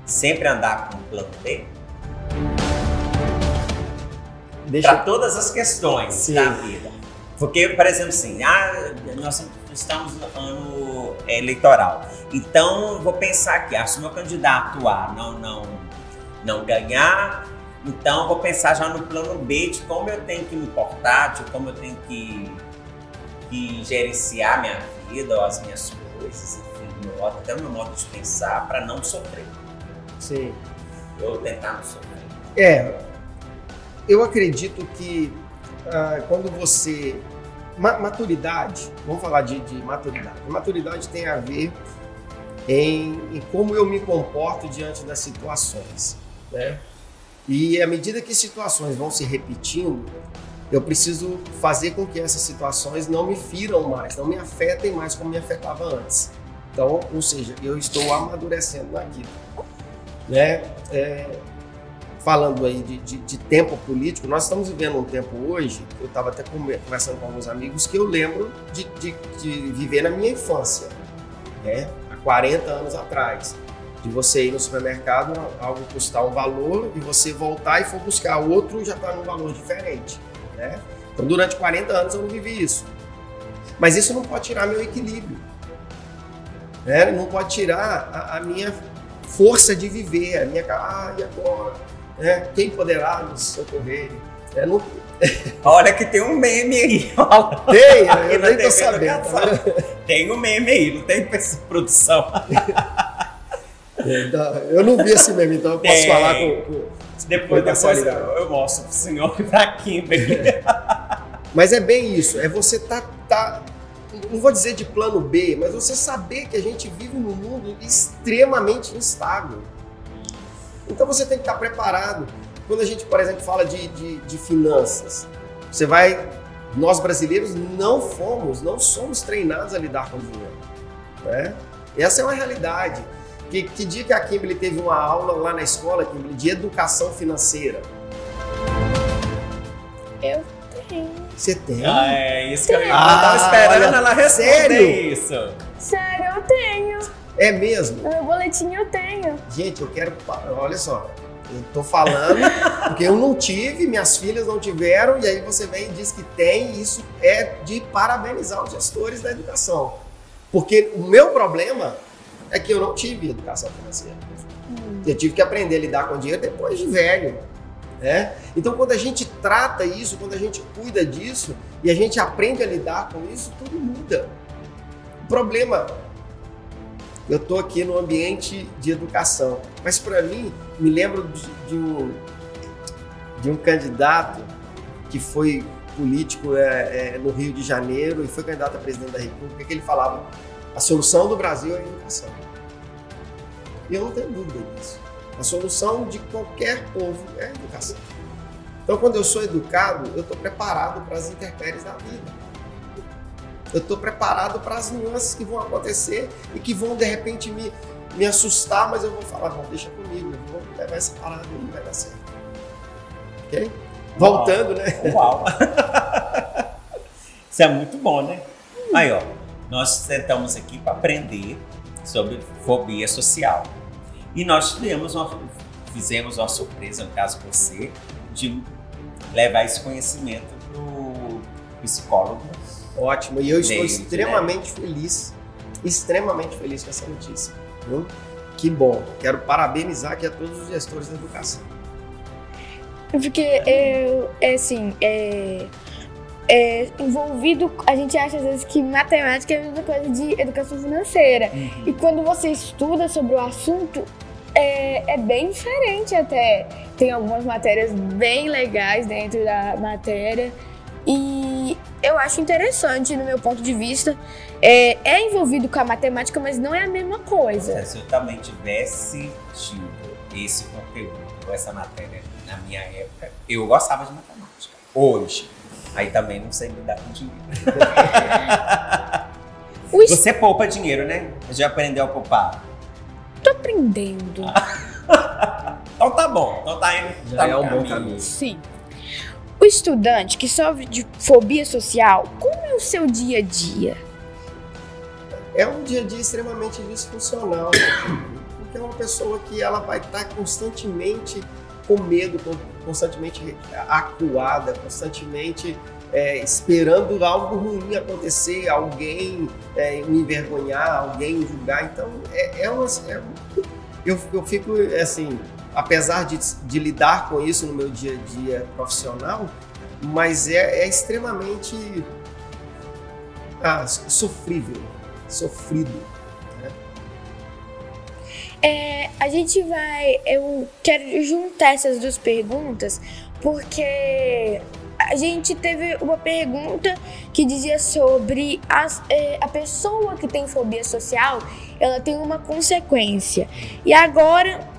sempre andar com um plano B? Para todas as questões Sim. da vida. Porque, por exemplo, assim, nós estamos no ano eleitoral. Então, vou pensar aqui, se o meu candidato A não ganhar, então vou pensar já no plano B de como eu tenho que me portar, de como eu tenho que gerenciar minha vida ou as minhas coisas, enfim, até o meu modo de pensar para não sofrer. Sim. Eu tentar não sofrer. Eu acredito que quando você... Maturidade, vamos falar de maturidade. Maturidade tem a ver em como eu me comporto diante das situações, né? E à medida que situações vão se repetindo, eu preciso fazer com que essas situações não me firam mais, não me afetem mais como me afetava antes. Então, ou seja, eu estou amadurecendo naquilo, né? Falando aí de tempo político, nós estamos vivendo um tempo hoje, eu estava até conversando com alguns amigos, que eu lembro de viver na minha infância, né? Há 40 anos atrás. De você ir no supermercado, algo custar um valor, e você voltar e for buscar outro, já está num valor diferente, né? Então, durante 40 anos eu não vivi isso. Mas isso não pode tirar meu equilíbrio, né? Não pode tirar a minha força de viver, a minha... e agora? Quem poderá nos socorrer? Não... Olha que tem um meme aí. Tem, eu nem tô sabendo. Tem um meme aí, não tem produção. Eu não vi esse meme, então eu posso falar com Depois eu mostro pro senhor e pra Kimberly. Mas é bem isso, é você não vou dizer de plano B, mas você saber que a gente vive num mundo extremamente instável. Então você tem que estar preparado. Quando a gente, por exemplo, fala de finanças, você vai Nós brasileiros não somos treinados a lidar com dinheiro, né? Essa é uma realidade. Que dia que a Kimberly teve uma aula lá na escola, Kimberly, de educação financeira? Eu tenho. Você tem? É isso que eu tava esperando olha, ela responder sério? isso. Sério, eu tenho. É mesmo? No meu boletim eu tenho. Gente, eu quero... Olha só, eu tô falando porque eu não tive, minhas filhas não tiveram, e aí você vem e diz que tem, e isso é de parabenizar os gestores da educação. Porque o meu problema é que eu não tive educação financeira. Eu tive que aprender a lidar com dinheiro depois de velho, né? Então, quando a gente trata isso, quando a gente cuida disso e a gente aprende a lidar com isso, tudo muda. O problema, eu estou aqui no ambiente de educação, mas para mim, me lembro de um candidato que foi político no Rio de Janeiro e foi candidato a presidente da República, que ele falava: a solução do Brasil é a educação. E eu não tenho dúvida disso. A solução de qualquer povo é a educação. Então, quando eu sou educado, eu estou preparado para as intempéries da vida. Eu estou preparado para as nuances que vão acontecer e que vão, de repente, me assustar, mas eu vou falar: não, deixa comigo, eu vou levar essa parada e não vai dar certo. Ok? Voltando, né? Uau! Isso é muito bom, né? Aí, ó, nós sentamos aqui para aprender sobre fobia social. E nós fizemos uma surpresa, no caso você, de levar esse conhecimento para o psicólogo. Ótimo, e eu estou David, extremamente feliz com essa notícia. Viu? Que bom, quero parabenizar aqui a todos os gestores da educação. Porque envolvido, a gente acha às vezes que matemática é a mesma coisa de educação financeira. E quando você estuda sobre o assunto, é bem diferente até. Tem algumas matérias bem legais dentro da matéria. E eu acho interessante, no meu ponto de vista, é envolvido com a matemática, mas não é a mesma coisa. Se eu também tivesse tido esse conteúdo, essa matéria na minha época, eu gostava de matemática. Hoje, aí também não sei lidar com dinheiro. Você poupa dinheiro, né? Já aprendeu a poupar? Tô aprendendo. Então tá bom. Então tá indo. Já é um bom caminho. Sim. O estudante que sofre de fobia social, como é o seu dia a dia? É um dia a dia extremamente disfuncional, porque é uma pessoa que ela vai estar constantemente com medo, constantemente acuada, constantemente esperando algo ruim acontecer, alguém me envergonhar, alguém me julgar. Então, eu fico assim, apesar de lidar com isso no meu dia a dia profissional, mas é extremamente sofrido. Eu quero juntar essas duas perguntas, porque a gente teve uma pergunta que dizia sobre a pessoa que tem fobia social, ela tem uma consequência. E agora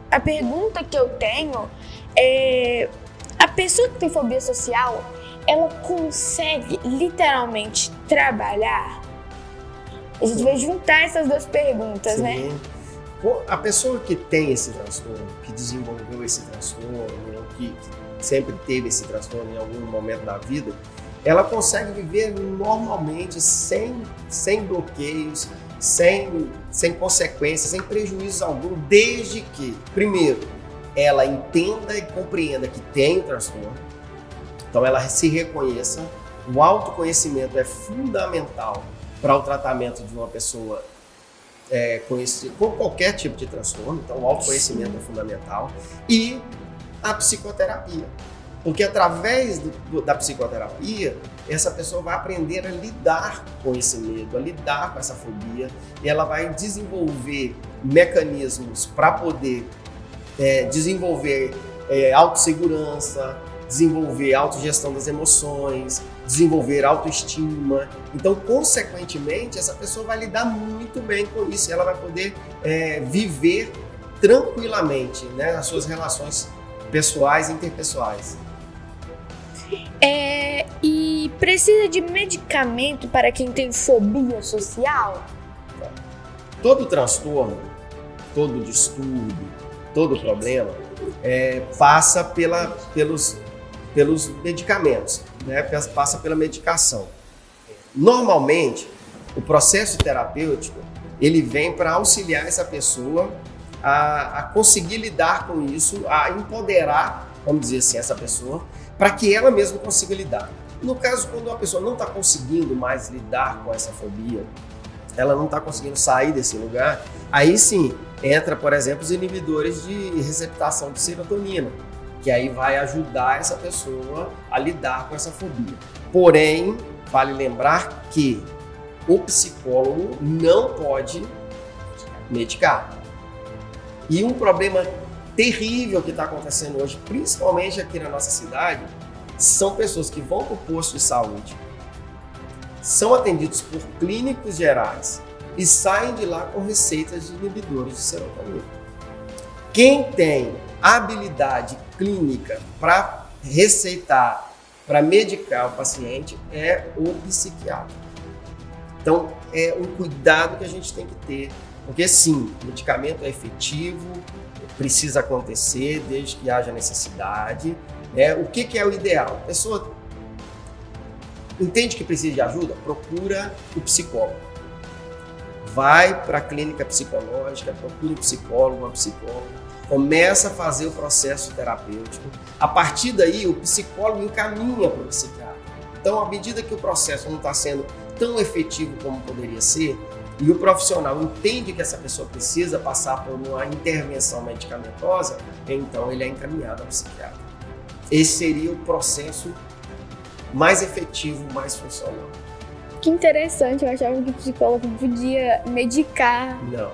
a pergunta que eu tenho é: a pessoa que tem fobia social, ela consegue literalmente trabalhar? A gente vai juntar essas duas perguntas, Sim. né? A pessoa que tem esse transtorno, que desenvolveu esse transtorno, que sempre teve esse transtorno em algum momento da vida, ela consegue viver normalmente, sem bloqueios, sem consequências, sem prejuízos algum, desde que, primeiro, ela entenda e compreenda que tem o transtorno, então ela se reconheça. O autoconhecimento é fundamental para o tratamento de uma pessoa com qualquer tipo de transtorno, então o autoconhecimento é fundamental. E a psicoterapia, porque através da psicoterapia, essa pessoa vai aprender a lidar com esse medo, a lidar com essa fobia, e ela vai desenvolver mecanismos para poder desenvolver autossegurança, desenvolver autogestão das emoções, desenvolver autoestima. Então, consequentemente, essa pessoa vai lidar muito bem com isso e ela vai poder viver tranquilamente, né, nas suas relações pessoais e interpessoais. E precisa de medicamento para quem tem fobia social? Todo transtorno, todo distúrbio, todo problema passa pelos medicamentos, né? Passa pela medicação. Normalmente, o processo terapêutico ele vem para auxiliar essa pessoa a conseguir lidar com isso, a empoderar, vamos dizer assim, essa pessoa, para que ela mesma consiga lidar. No caso, quando a pessoa não está conseguindo mais lidar com essa fobia, ela não está conseguindo sair desse lugar, aí sim entra, por exemplo, os inibidores de receptação de serotonina, que aí vai ajudar essa pessoa a lidar com essa fobia. Porém, vale lembrar que o psicólogo não pode medicar. E um problema terrível que está acontecendo hoje, principalmente aqui na nossa cidade, são pessoas que vão para o posto de saúde, são atendidos por clínicos gerais e saem de lá com receitas de inibidores de serotonina. Quem tem habilidade clínica para receitar, para medicar o paciente é o psiquiatra. Então, é um cuidado que a gente tem que ter, porque sim, o medicamento é efetivo, precisa acontecer desde que haja necessidade. O que é o ideal? A pessoa entende que precisa de ajuda? Procura o psicólogo. Vai para a clínica psicológica, procura um psicólogo, uma psicóloga, começa a fazer o processo terapêutico. A partir daí, o psicólogo encaminha para o psiquiatra. Então, à medida que o processo não está sendo tão efetivo como poderia ser, e o profissional entende que essa pessoa precisa passar por uma intervenção medicamentosa, então ele é encaminhado ao psiquiatra. Esse seria o processo mais efetivo, mais funcional. Que interessante, eu achava que o psicólogo podia medicar. Não.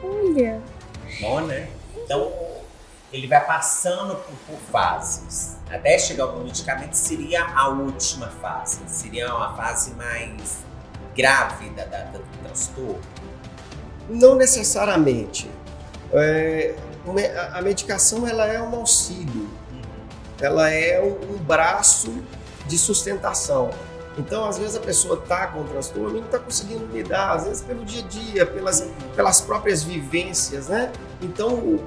Olha. Bom, né? Então, ele vai passando por fases. Até chegar ao medicamento seria a última fase. Seria uma fase mais grave do transtorno? Não necessariamente. A medicação ela é um auxílio. Ela é um braço de sustentação. Então, às vezes a pessoa está com o transtorno e não está conseguindo lidar, às vezes pelo dia a dia, pelas próprias vivências, né? Então,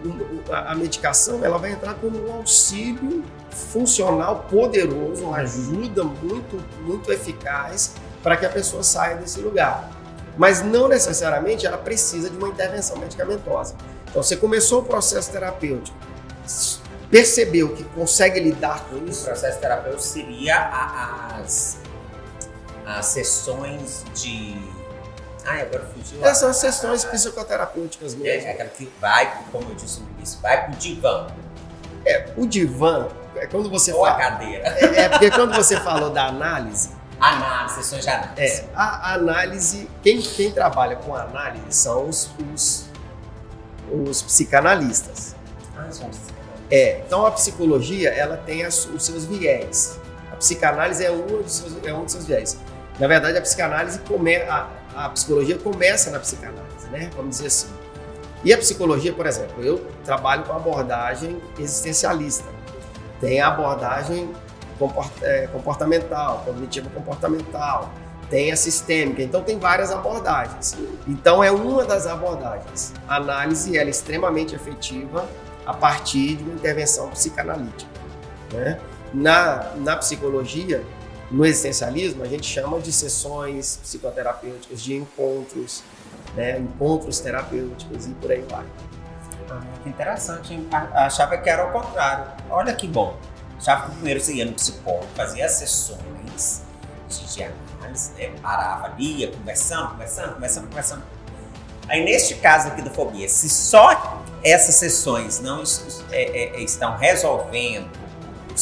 a medicação ela vai entrar como um auxílio funcional poderoso, uma ajuda muito, muito eficaz para que a pessoa saia desse lugar. Mas não necessariamente ela precisa de uma intervenção medicamentosa. Então, você começou o processo terapêutico, percebeu que consegue lidar com isso? O processo terapêutico seria as sessões de... agora fugiu. Essas são as sessões psicoterapêuticas mesmo. É aquela que vai, como eu disse no início, vai pro divã. O divã, quando você Ou fala... a cadeira. Porque quando você falou da análise... Sessões de análise. A análise, quem trabalha com análise são os psicanalistas. São os psicanalistas. Então a psicologia, ela tem os seus viés. A psicanálise é um dos seus viés. Na verdade, a psicologia começa na psicanálise, né? Vamos dizer assim. E a psicologia, por exemplo, eu trabalho com abordagem existencialista. Tem a abordagem comportamental, cognitiva comportamental, tem a sistêmica, então tem várias abordagens. Então é uma das abordagens. A análise ela é extremamente efetiva a partir de uma intervenção psicanalítica, né? Na psicologia, no existencialismo, a gente chama de sessões psicoterapêuticas, de encontros, né? Encontros terapêuticos e por aí vai. Que interessante, hein? Achava que era ao contrário. Olha que bom. Achava que primeiro você ia no psicólogo, fazia as sessões de análise, né? Parava ali, ia conversando. Aí neste caso aqui da fobia, se só essas sessões não estão resolvendo o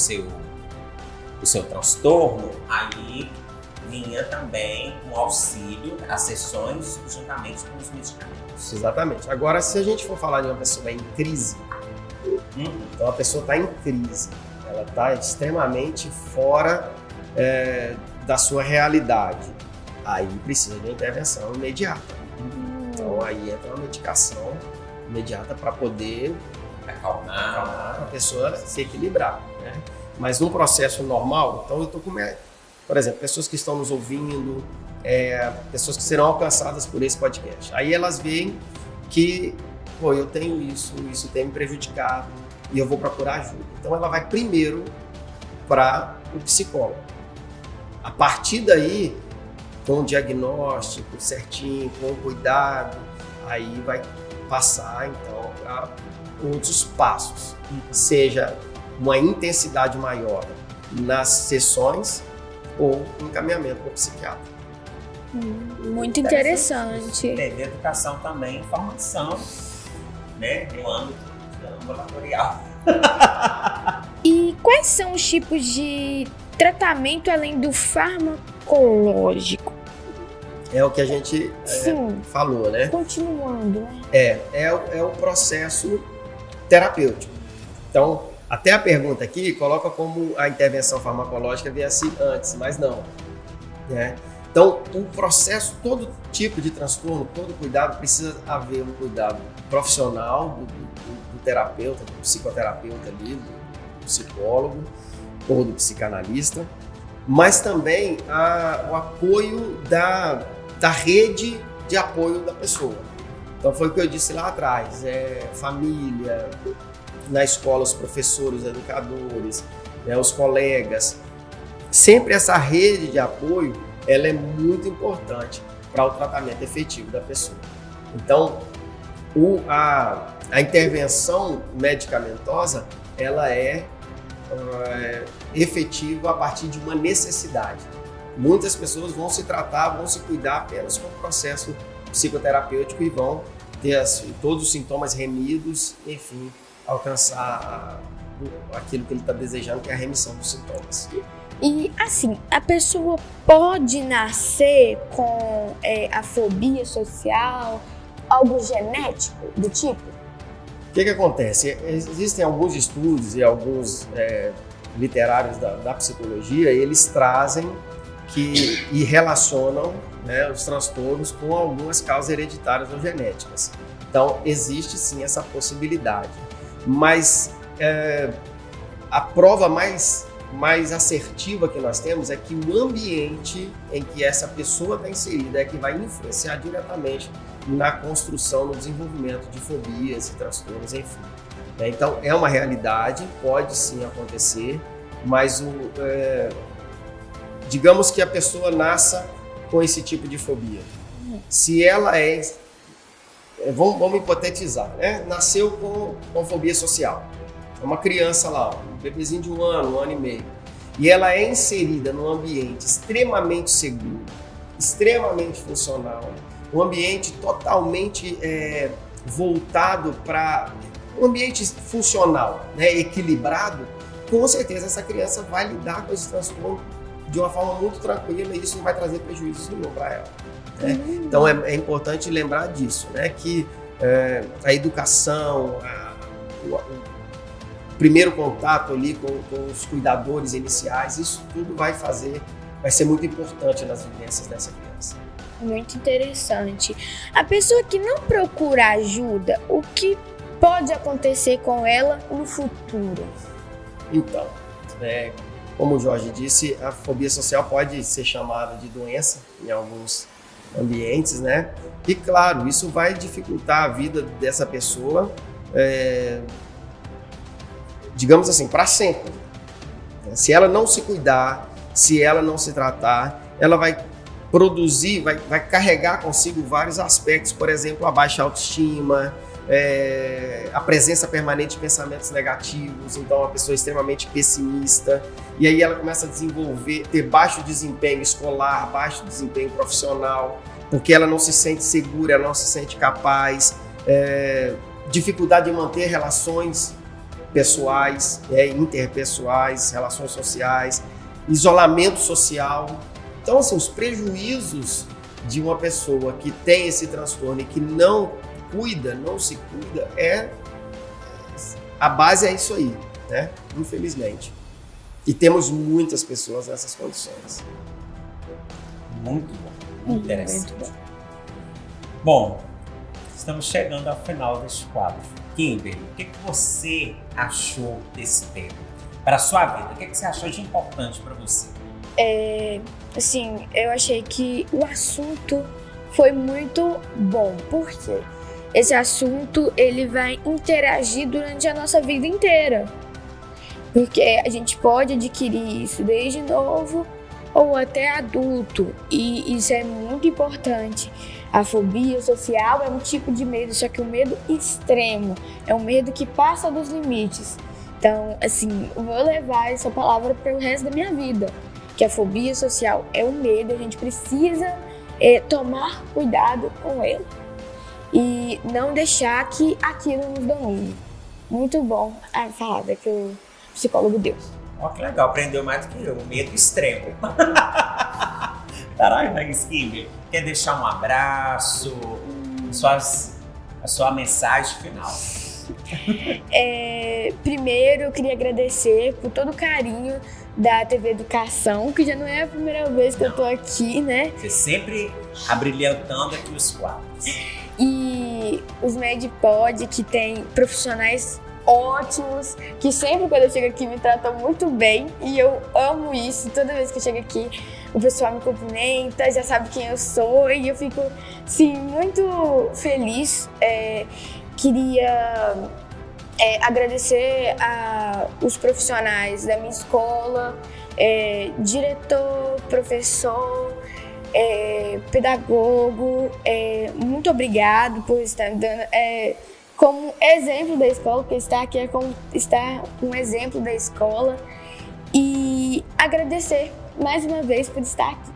seu transtorno, aí vinha também um auxílio às sessões juntamente com os medicamentos. Exatamente. Agora, se a gente for falar de uma pessoa em crise, então a pessoa está em crise, ela está extremamente fora da sua realidade, aí precisa de uma intervenção imediata. Então aí entra uma medicação imediata para poder acalmar a pessoa se equilibrar, né? Mas num processo normal, então eu estou com, por exemplo, pessoas que estão nos ouvindo, pessoas que serão alcançadas por esse podcast. Aí elas veem que, pô, eu tenho isso tem me prejudicado e eu vou procurar ajuda. Então ela vai primeiro para o psicólogo. A partir daí, com o diagnóstico certinho, com o cuidado, aí vai passar então para outros passos, seja uma intensidade maior nas sessões ou encaminhamento para o psiquiatra. Muito interessante. Entender educação também, formação, né, no âmbito ambulatorial. E quais são os tipos de tratamento além do farmacológico? É o que a gente falou, né? Continuando, né? É o processo terapêutico. Então, até a pergunta aqui coloca como a intervenção farmacológica viesse antes, mas não, né? Então, o processo, todo tipo de transtorno, todo cuidado, precisa haver um cuidado profissional do terapeuta, do psicoterapeuta ali, do psicólogo ou do psicanalista, mas também o apoio da rede de apoio da pessoa. Então, foi o que eu disse lá atrás, família, na escola os professores, os educadores, né, os colegas. Sempre essa rede de apoio, ela é muito importante para o tratamento efetivo da pessoa. Então, a intervenção medicamentosa, ela é efetiva a partir de uma necessidade. Muitas pessoas vão se tratar, vão se cuidar apenas com o processo psicoterapêutico e vão ter todos os sintomas remidos, enfim, alcançar aquilo que ele está desejando, que é a remissão dos sintomas. E assim, a pessoa pode nascer com a fobia social, algo genético do tipo? O que acontece? Existem alguns estudos e alguns literários da psicologia, eles trazem e relacionam, né, os transtornos com algumas causas hereditárias ou genéticas. Então, existe sim essa possibilidade. Mas a prova mais assertiva que nós temos é que o ambiente em que essa pessoa está inserida é que vai influenciar diretamente na construção, no desenvolvimento de fobias e transtornos, enfim. Então, é uma realidade, pode sim acontecer, mas digamos que a pessoa nasça com esse tipo de fobia. Se ela vamos hipotetizar, né? Nasceu com fobia social. É uma criança lá, um bebezinho de um ano e meio. E ela é inserida num ambiente extremamente seguro, extremamente funcional, um ambiente totalmente voltado para um ambiente funcional, né? Equilibrado. Com certeza essa criança vai lidar com esse transtorno de uma forma muito tranquila e isso não vai trazer prejuízos nenhum para ela. Né? Então é importante lembrar disso, né? Que a educação, o primeiro contato ali com os cuidadores iniciais, isso tudo vai ser muito importante nas vivências dessa criança. Muito interessante. A pessoa que não procura ajuda, o que pode acontecer com ela no futuro? Então, como o Jorge disse, a fobia social pode ser chamada de doença em alguns ambientes, né? E claro, isso vai dificultar a vida dessa pessoa, digamos assim, para sempre. Se ela não se cuidar, se ela não se tratar, ela vai produzir, vai carregar consigo vários aspectos, por exemplo, a baixa autoestima, a presença permanente de pensamentos negativos, então uma pessoa extremamente pessimista, e aí ela começa a ter baixo desempenho escolar, baixo desempenho profissional, porque ela não se sente segura, ela não se sente capaz, dificuldade de manter relações pessoais, interpessoais, relações sociais, isolamento social. Então, assim, os prejuízos de uma pessoa que tem esse transtorno e que não se cuida, a base é isso aí, né? Infelizmente. E temos muitas pessoas nessas condições. Muito bom, muito interessante. Bom, estamos chegando ao final deste quadro. Kimberly, o que você achou desse tema? para a sua vida? O que você achou de importante para você? Assim, eu achei que o assunto foi muito bom. Por quê? Esse assunto, ele vai interagir durante a nossa vida inteira. Porque a gente pode adquirir isso desde novo ou até adulto. E isso é muito importante. A fobia social é um tipo de medo, só que um medo extremo. É um medo que passa dos limites. Então, assim, eu vou levar essa palavra para o resto da minha vida. Que a fobia social é um medo, a gente precisa tomar cuidado com ele. E não deixar que aquilo nos domine. Muito bom a palavra que o psicólogo deu. Ó, que legal, aprendeu mais do que eu, o medo extremo. Caralho, Raíssa Kimberly, quer deixar um abraço, a sua mensagem final? Primeiro, eu queria agradecer por todo o carinho da TV Educação, que já não é a primeira vez que eu tô aqui, né? Você sempre abrilhantando aqui os quadros. E os MedPod, que tem profissionais ótimos, que sempre quando eu chego aqui me tratam muito bem, e eu amo isso. Toda vez que eu chego aqui, o pessoal me cumprimenta, já sabe quem eu sou, e eu fico, sim, muito feliz. Queria agradecer os profissionais da minha escola, diretor, professor, pedagogo, muito obrigado por estar me dando como exemplo da escola, porque estar aqui é como estar um exemplo da escola, e agradecer mais uma vez por estar aqui.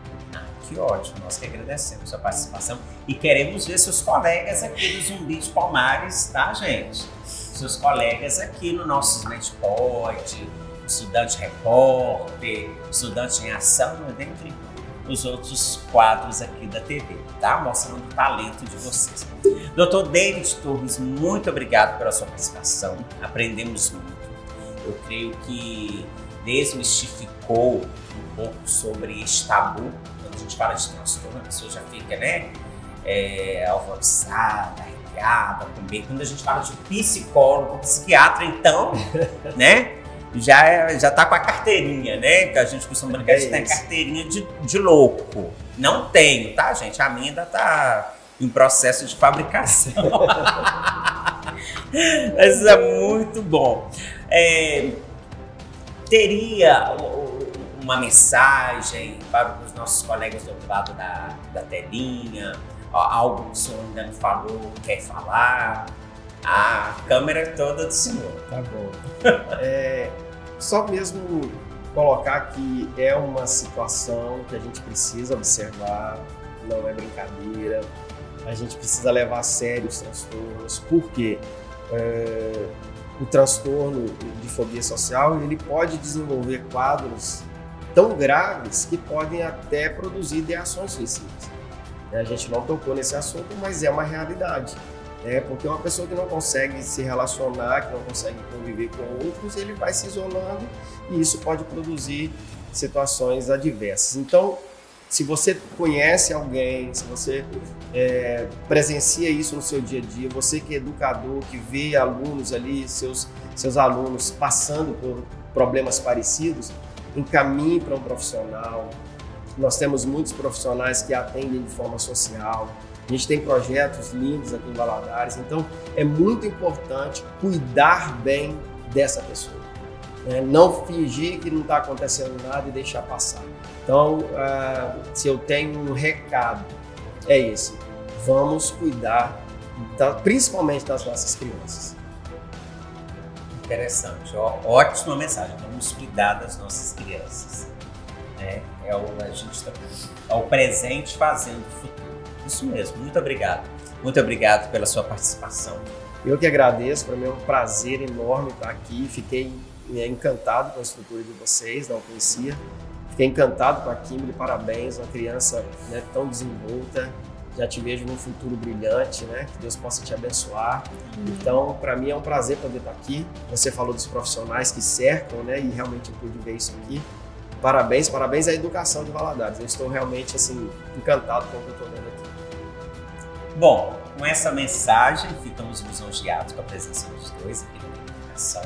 Que ótimo, nós que agradecemos a sua participação e queremos ver seus colegas aqui do Zumbi de Palmares, tá, gente? Seus colegas aqui no nosso MedPod, Estudante Repórter, Estudante em Ação, dentre os outros quadros aqui da TV, tá? Mostrando o talento de vocês. Dr. David Torres, muito obrigado pela sua participação, aprendemos muito. Eu creio que desmistificou um pouco sobre este tabu. Quando a gente fala de transtorno, a pessoa já fica, né, alvoroçada, arrepiada, com medo. Quando a gente fala de psicólogo, psiquiatra, então, né, já tá com a carteirinha, né, que a gente costuma brincar, a gente tem a carteirinha de louco. Não tenho, tá, gente? A minha ainda tá em processo de fabricação. Mas é muito bom. Teria uma mensagem para os nossos colegas do outro lado da telinha, algo que o senhor ainda não falou, quer falar? A câmera é toda do senhor. Tá bom. Só mesmo colocar que é uma situação que a gente precisa observar, não é brincadeira, a gente precisa levar a sério os transtornos, porque o transtorno de fobia social, ele pode desenvolver quadros tão graves que podem até produzir ideações suicidas. A gente não tocou nesse assunto, mas é uma realidade. Porque uma pessoa que não consegue se relacionar, que não consegue conviver com outros, ele vai se isolando e isso pode produzir situações adversas. Então, se você conhece alguém, se você presencia isso no seu dia a dia, você que é educador, que vê alunos ali, seus alunos passando por problemas parecidos, encaminhe para um profissional. Nós temos muitos profissionais que atendem de forma social. A gente tem projetos lindos aqui em Valadares, então é muito importante cuidar bem dessa pessoa. Não fingir que não está acontecendo nada e deixar passar. Então, se eu tenho um recado, é esse. Vamos cuidar, principalmente das nossas crianças. Interessante, ótima mensagem. Vamos cuidar das nossas crianças. É o presente fazendo o futuro. Isso mesmo, muito obrigado. Muito obrigado pela sua participação. Eu que agradeço, para mim é um prazer enorme estar aqui. Fiquei encantado com a estrutura de vocês, não conhecia. Fiquei encantado com a Kimberly, parabéns, uma criança tão desenvolta. Já te vejo num futuro brilhante, né? Que Deus possa te abençoar. Então, para mim é um prazer poder estar aqui. Você falou dos profissionais que cercam, né? E realmente eu pude ver isso aqui. Parabéns, parabéns à educação de Valadares. Eu estou realmente assim encantado com o que eu estou vendo aqui. Bom, com essa mensagem ficamos lisonjeados com a presença dos dois aqui na educação.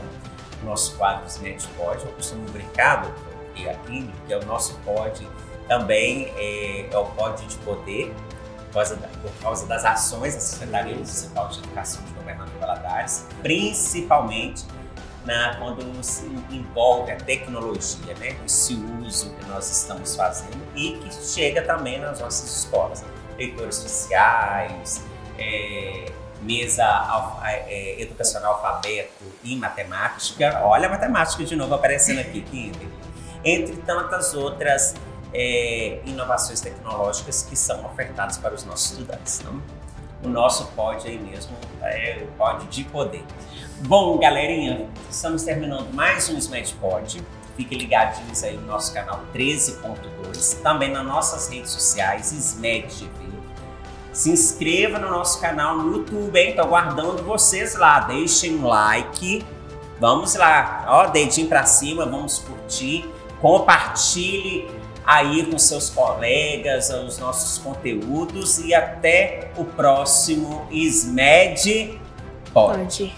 nosso quadro SMAD Pod. Eu costumo brincar, doutor, e aqui, que é o nosso pod também é o pod de poder, por causa das ações da Secretaria Municipal de Educação de Governador Valadares, principalmente quando se envolve a tecnologia, né? Esse uso que nós estamos fazendo e que chega também nas nossas escolas. Leitores sociais, mesa educacional alfabeto e matemática. Olha a matemática de novo aparecendo aqui, Kinder. Entre tantas outras inovações tecnológicas que são ofertadas para os nossos estudantes. Não? O nosso pod aí mesmo é o pod de poder. Bom, galerinha, estamos terminando mais um SMAD Pod. Fiquem ligadinhos aí no nosso canal 13.2, também nas nossas redes sociais, SMAD TV. Se inscreva no nosso canal no YouTube, hein? Tô aguardando vocês lá. Deixem um like. Vamos lá, ó, dedinho pra cima, vamos curtir. Compartilhe aí com seus colegas os nossos conteúdos e até o próximo SMAD Pod.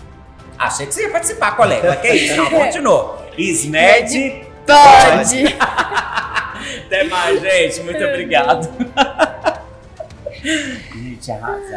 Achei que você ia participar, colega. Que isso? Não, continuou. SMAD Pod! Até mais, gente. Muito obrigado. Gente, arrasou.